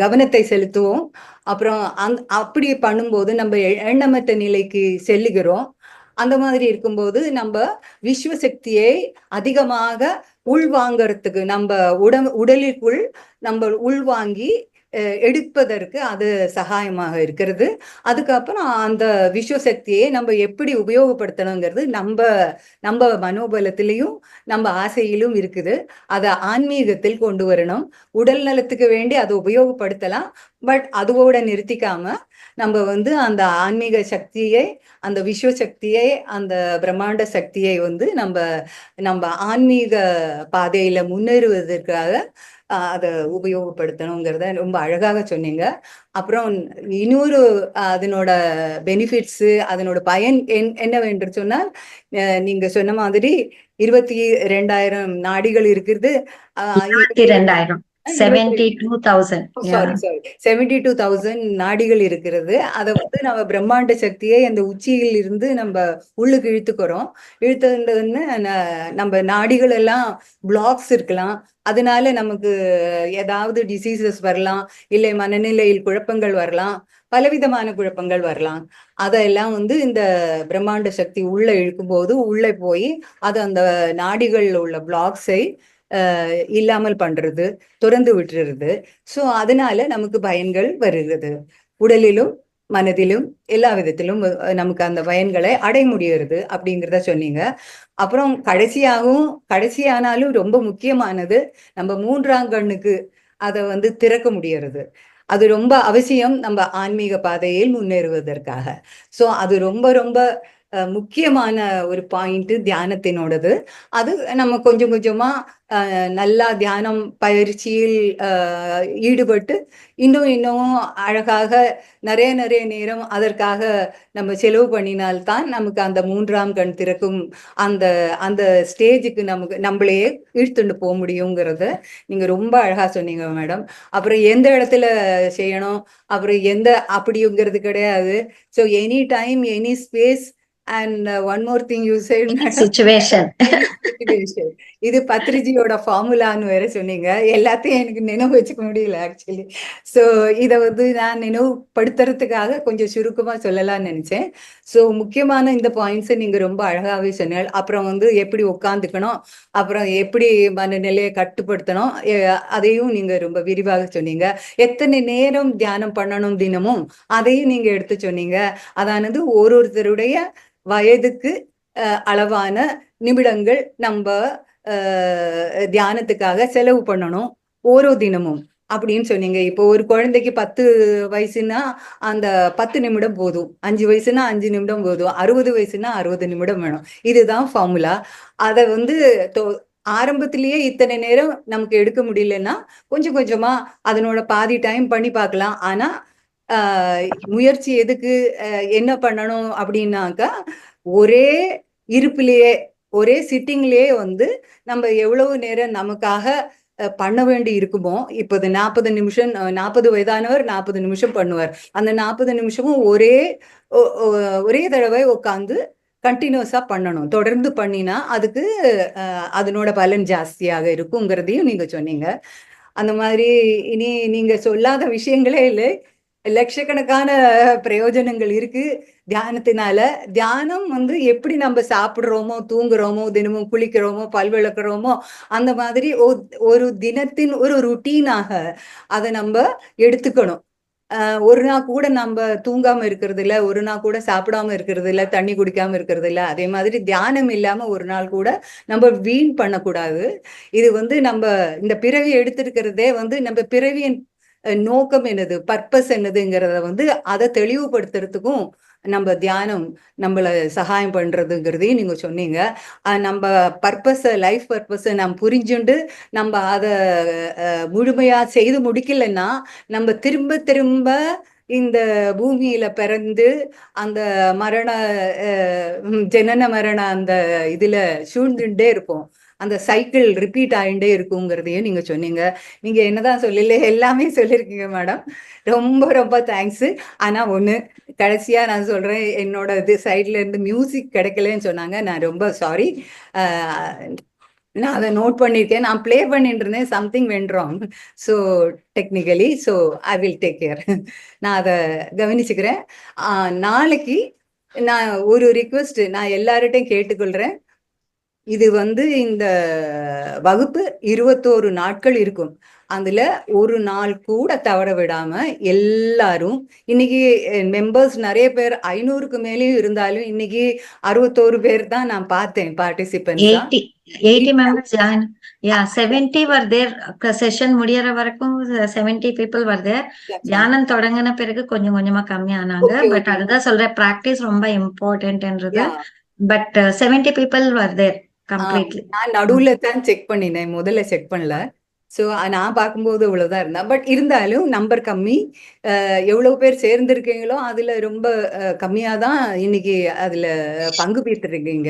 கவனத்தை செலுத்துவோம். அப்புறம் அப்படி பண்ணும்போது நம்ம எண்ணமற்ற நிலைக்கு செல்லுகிறோம். அந்த மாதிரி இருக்கும்போது நம்ம விஸ்வ சக்தியை அதிகமாக உள்வாங்கறதுக்கு நம்ம உடலிற்குள் நம்ம உள்வாங்கி எடுப்பதற்கு அது சகாயமாக இருக்கிறது. அதுக்கப்புறம் அந்த விஸ்வசக்தியை நம்ம எப்படி உபயோகப்படுத்தணுங்கிறது நம்ம மனோபலத்திலையும் நம்ம ஆசையிலும் இருக்குது. அதை ஆன்மீகத்தில் கொண்டு வரணும். உடல் நலத்துக்கு வேண்டி அதை உபயோகப்படுத்தலாம், பட் அதுவோட நிறுத்திக்காம நம்ம வந்து அந்த ஆன்மீக சக்தியை, அந்த விஸ்வ சக்தியை, அந்த பிரம்மாண்ட சக்தியை வந்து நம்ம ஆன்மீக பாதையில முன்னேறுவதற்காக அதை உபயோகப்படுத்தணுங்கிறத ரொம்ப அழகாக சொன்னீங்க. அப்புறம் இன்னொரு அதனோட பெனிஃபிட்ஸ், அதனோட பயன் என்னவென்று சொன்னால், நீங்க சொன்ன மாதிரி 22,000 நாடிகள் இருக்கிறது. 72,000 நாடிகள் இருக்கிறது. அதை வந்து நம்ம பிரம்மாண்ட சக்தியை அந்த உச்சியில் இருந்து நம்ம உள்ளுக்கு இழுத்துக்கிறோம். இழுத்துன்னு நம்ம நாடிகள் எல்லாம் பிளாக்ஸ் இருக்கலாம், அதனால நமக்கு ஏதாவது டிசீசஸ் வரலாம், இல்லை மனநிலையில் குழப்பங்கள் வரலாம், பலவிதமான குழப்பங்கள் வரலாம். அதெல்லாம் வந்து இந்த பிரம்மாண்ட சக்தி உள்ள இழுக்கும் போது உள்ளே போய் அது அந்த நாடிகள் உள்ள பிளாக்ஸை இல்லாமல் பண்றது, துறந்து விட்டுறது. ஸோ அதனால நமக்கு பயன்கள் வருகிறது. உடலிலும் மனதிலும் எல்லா விதத்திலும் நமக்கு அந்த பயன்களை அடைய முடிகிறது அப்படிங்கிறத சொன்னீங்க. அப்புறம் கடைசியானாலும் ரொம்ப முக்கியமானது, நம்ம 3ஆம் கண்ணுக்கு அதை வந்து திறக்க முடியறது. அது ரொம்ப அவசியம் நம்ம ஆன்மீக பாதையில் முன்னேறுவதற்காக. ஸோ அது ரொம்ப ரொம்ப முக்கியமான ஒரு பாயிண்ட் தியானத்தினோடது. அது நம்ம கொஞ்சம் கொஞ்சமா நல்லா தியானம் பயிற்சியில் ஈடுபட்டு இன்னும் அழகாக நிறைய நேரம் அதற்காக நம்ம செலவு பண்ணினால்தான் நமக்கு அந்த 3ஆம் கண் திறக்கும் அந்த ஸ்டேஜுக்கு நம்மளையே இழுத்துட்டு போக முடியுங்கிறத நீங்க ரொம்ப அழகா சொன்னீங்க மேடம். அப்புறம் எந்த இடத்துல செய்யணும், அப்புறம் அப்படிங்கிறது கிடையாது. So any time, any space. And one more thing you said, situation. இது பத்ரிஜியோட ஃபார்முலான்னு வேற சொன்னீங்க. எல்லாத்தையும் எனக்கு நினைவு வச்சுக்க முடியல ஆக்சுவலி. ஸோ இதை வந்து நான் நினைவுபடுத்துறதுக்காக கொஞ்சம் சுருக்கமா சொல்லலாம்னு நினைச்சேன். ஸோ முக்கியமான இந்த பாயிண்ட்ஸை நீங்க ரொம்ப அழகாவே சொன்னீங்க. அப்புறம் வந்து எப்படி உட்காந்துக்கணும், அப்புறம் எப்படி மனநிலையை கட்டுப்படுத்தணும், அதையும் நீங்க ரொம்ப விரிவாக சொன்னீங்க. எத்தனை நேரம் தியானம் பண்ணணும் தினமும், அதையும் நீங்க எடுத்து சொன்னீங்க. அதானது ஒருத்தருடைய வயதுக்கு அளவான நிமிடங்கள் நம்ம தியானத்துக்காக செலவு பண்ணணும் ஓரோ தினமும் அப்படின்னு சொன்னீங்க. இப்போ ஒரு குழந்தைக்கு 10 வயசுனா அந்த 10 நிமிடம் போதும், 5 வயசுனா 5 நிமிடம் போதும், 60 வயசுனா 60 நிமிடம் வேணும். இதுதான் ஃபார்முலா. அதை வந்து ஆரம்பத்திலேயே இத்தனை நேரம் நமக்கு எடுக்க முடியலன்னா கொஞ்சம் கொஞ்சமா அதனோட பாதி டைம் பண்ணி பார்க்கலாம். ஆனா முயற்சி எதுக்கு, என்ன பண்ணணும் அப்படின்னாக்கா, ஒரே இருப்பிலேயே ஒரே சிட்டிங்லயே வந்து நம்ம எவ்வளவு நேரம் நமக்காக பண்ண வேண்டி இருக்குமோ, இப்போ 40 நிமிஷம் 40 வயதானவர் 40 நிமிஷம் பண்ணுவார். அந்த 40 நிமிஷமும் ஒரே தடவை உட்காந்து கண்டினியூஸா பண்ணணும். தொடர்ந்து பண்ணினா அதுக்கு அதனோட பலன் ஜாஸ்தியாக இருக்குங்கிறதையும் நீங்க சொன்னீங்க. அந்த மாதிரி இனி நீங்க சொல்லாத விஷயங்களே இல்லை. லட்சக்கணக்கான பிரயோஜனங்கள் இருக்கு தியானத்தினால. தியானம் வந்து எப்படி நம்ம சாப்பிடுறோமோ, தூங்குறோமோ, தினமும் குளிக்கிறோமோ, பல் விளக்குறோமோ, அந்த மாதிரி ஒரு தினத்தின் ஒரு ருட்டீனாக அதை நம்ம எடுத்துக்கணும். ஒரு நாள் கூட நம்ம தூங்காம இருக்கிறது இல்ல, ஒரு நாள் கூட சாப்பிடாம இருக்கிறது இல்ல, தண்ணி குடிக்காம இருக்கிறது இல்ல. அதே மாதிரி தியானம் இல்லாம ஒரு நாள் கூட நம்ம வீண் பண்ணக்கூடாது. இது வந்து நம்ம இந்த பிறவி எடுத்திருக்கிறதே வந்து நம்ம பிறவியின் நோக்கம் என்னது, பர்பஸ் என்னதுங்கிறத வந்து அதை தெளிவுபடுத்துறதுக்கும் நம்ம தியானம் நம்மள சகாயம் பண்றதுங்கிறதையும் நீங்க சொன்னீங்க. நம்ம பர்பஸை, லைஃப் பர்பஸை நம்ம புரிஞ்சுண்டு நம்ம அதை முழுமையா செய்து முடிக்கலைன்னா நம்ம திரும்ப திரும்ப இந்த பூமியில பிறந்து அந்த மரண ஜனன மரண அந்த இதுல சூழ்ந்துட்டே இருப்போம். அந்த சைக்கிள் ரிப்பீட் ஆகிட்டே இருக்குங்கிறதையும் நீங்க சொன்னீங்க. நீங்க என்னதான் சொல்லல, எல்லாமே சொல்லியிருக்கீங்க மேடம். ரொம்ப ரொம்ப தேங்க்ஸ். ஆனா ஒண்ணு கடைசியா நான் சொல்றேன், என்னோட இது சைட்ல இருந்து மியூசிக் கிடைக்கலன்னு சொன்னாங்க. நான் ரொம்ப சாரி. நான் அதை நோட் பண்ணியிருக்கேன். நான் பிளே பண்ணிட்டு இருந்தேன், something went wrong. So technically, so I will take care. நான் அதை கவனிச்சுக்கிறேன். நாளைக்கு நான் ஒரு ரிக்வெஸ்ட் நான் எல்லார்கிட்டையும் கேட்டுக்கொள்றேன். இது வந்து இந்த வகுப்பு 21 நாட்கள் இருக்கும். அதுல ஒரு நாள் கூட தவற விடாம எல்லாரும், இன்னைக்கு மெம்பர்ஸ் நிறைய பேர் 500க்கு மேலேயும் இருந்தாலும் இன்னைக்கு 61 பேர் தான் நான் பார்த்தேன் participants. 80 members join. Yeah, 70 were there. Session முடியற வரைக்கும் 70 people were there. தியானம் தொடங்கின பிறகு கொஞ்சம் கொஞ்சமா கம்மியானாங்க. பட் அதுதான் சொல்றேன், பிராக்டிஸ் ரொம்ப இம்பார்ட்டன்ட்ன்றது. But 70 people were there completely. நான் நடுவுல தான் செக் பண்ணினேன், முதல்ல செக் பண்ணல. ஸோ நான் பார்க்கும்போது இவ்வளவுதான் இருந்தேன். பட் இருந்தாலும் நம்பர் கம்மி. எவ்வளவு பேர் சேர்ந்திருக்கீங்களோ அதுல ரொம்ப கம்மியா தான் இன்னைக்கு அதுல பங்கு பெற்றிருக்கீங்க.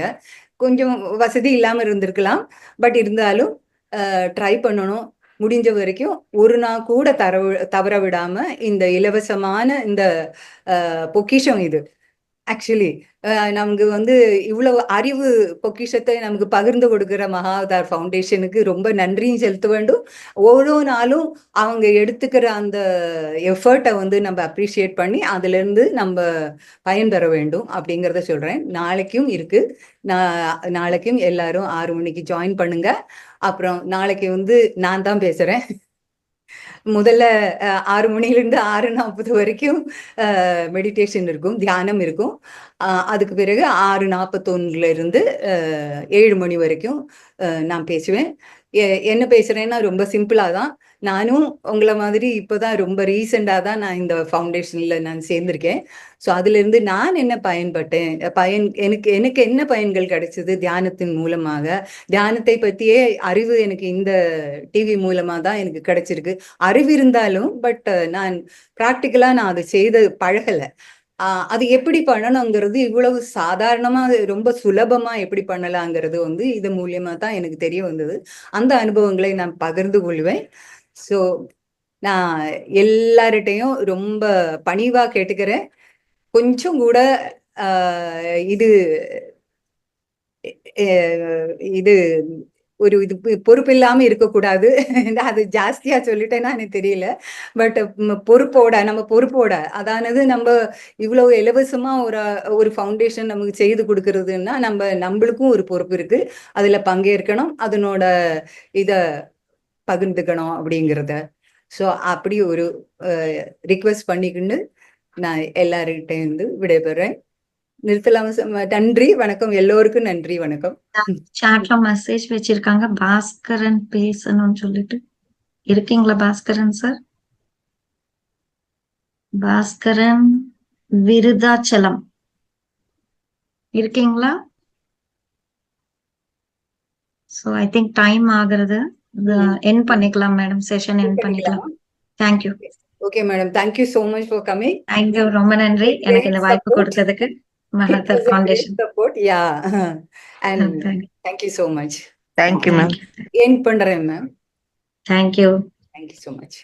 கொஞ்சம் வசதி இல்லாம இருந்திருக்கலாம். பட் இருந்தாலும் ட்ரை பண்ணணும். முடிஞ்ச வரைக்கும் ஒரு நாள் கூட தவற விடாம இந்த இலவசமான இந்த பொக்கிஷம் இது. ஆக்சுவலி நமக்கு வந்து இவ்வளவு அறிவு பொக்கிஷத்தை நமக்கு பகிர்ந்து கொடுக்கிற மகாவதார் ஃபவுண்டேஷனுக்கு ரொம்ப நன்றியும் செலுத்த வேண்டும். ஒவ்வொரு நாளும் அவங்க எடுத்துக்கிற அந்த எஃபர்ட்டை வந்து நம்ம அப்ரிஷியேட் பண்ணி அதுல இருந்து நம்ம பயன் பெற வேண்டும் அப்படிங்கிறத சொல்றேன். நாளைக்கும் இருக்கு. நாளைக்கும் எல்லாரும் 6 மணிக்கு ஜாயின் பண்ணுங்க. அப்புறம் நாளைக்கு வந்து நான் தான் பேசுறேன். முதல்ல 6 மணிலிருந்து 6:40 வரைக்கும் மெடிடேஷன் இருக்கும், தியானம் இருக்கும். அதுக்கு பிறகு 6:41 இருந்து 7 மணி வரைக்கும் நான் பேசுவேன். என்ன பேசுறேன்னா ரொம்ப சிம்பிளா தான். நானும் உங்களை மாதிரி இப்போதான் ரொம்ப ரீசெண்டாக தான் நான் இந்த ஃபவுண்டேஷனில் நான் சேர்ந்திருக்கேன். ஸோ அதுலேருந்து நான் என்ன பயன்பட்டேன், எனக்கு என்ன பயன்கள் கிடைச்சது தியானத்தின் மூலமாக. தியானத்தை பற்றியே அறிவு எனக்கு இந்த டிவி மூலமாக தான் எனக்கு கிடைச்சிருக்கு. அறிவு இருந்தாலும் பட் நான் ப்ராக்டிக்கலாக நான் அதை செய்து பழகலை. அது எப்படி பண்ணணுங்கிறது இவ்வளவு சாதாரணமா ரொம்ப சுலபமா எப்படி பண்ணலாங்கிறது வந்து இது மூலியமா தான் எனக்கு தெரிய வந்தது. அந்த அனுபவங்களை நான் பகிர்ந்து கொள்வேன். ஸோ நான் எல்லார்கிட்டையும் ரொம்ப பணிவா கேட்டுக்கிறேன். கொஞ்சம் கூட இது இது ஒரு இது பொறுப்பு இல்லாம இருக்கக்கூடாது. அது ஜாஸ்தியா சொல்லிட்டேன்னா எனக்கு தெரியல. பட் நம்ம பொறுப்போட அதானது நம்ம இவ்வளவு இலவசமா ஒரு ஃபவுண்டேஷன் நமக்கு செய்து கொடுக்கறதுன்னா நம்மளுக்கும் ஒரு பொறுப்பு இருக்கு. அதுல பங்கேற்கணும், அதனோட இத பகிர்ந்துக்கணும் அப்படிங்கிறத. ஸோ அப்படி ஒரு ரிக்வெஸ்ட் பண்ணிக்கிண்டு நான் எல்லார்கிட்டையும் இருந்து விடைபெறேன். நிறுத்தலாம. நன்றி, வணக்கம். எல்லோருக்கும் நன்றி, வணக்கம். சாட்ல மெசேஜ் வச்சிருக்காங்க, பாஸ்கரன் பேசணும்னு சொல்லிட்டு. இருக்கீங்களா பாஸ்கரன் சார்? பாஸ்கரன் விருதாச்சலம் இருக்கீங்களா? சோ ஐ திங்க் டைம் ஆகுறது. என் பண்ணிக்கலாம் மேடம், செஷன் என் பண்ணிக்கலாம். Thank you. Okay madam, thank you so much for coming. Thank you, ரொம்ப நன்றி எனக்கு இந்த வாய்ப்பு கொடுத்ததுக்கு. Mahathar foundation support. Yeah, and thank you so much. Thank you ma'am. End பண்றேன் ma'am. Thank you. Thank you so much.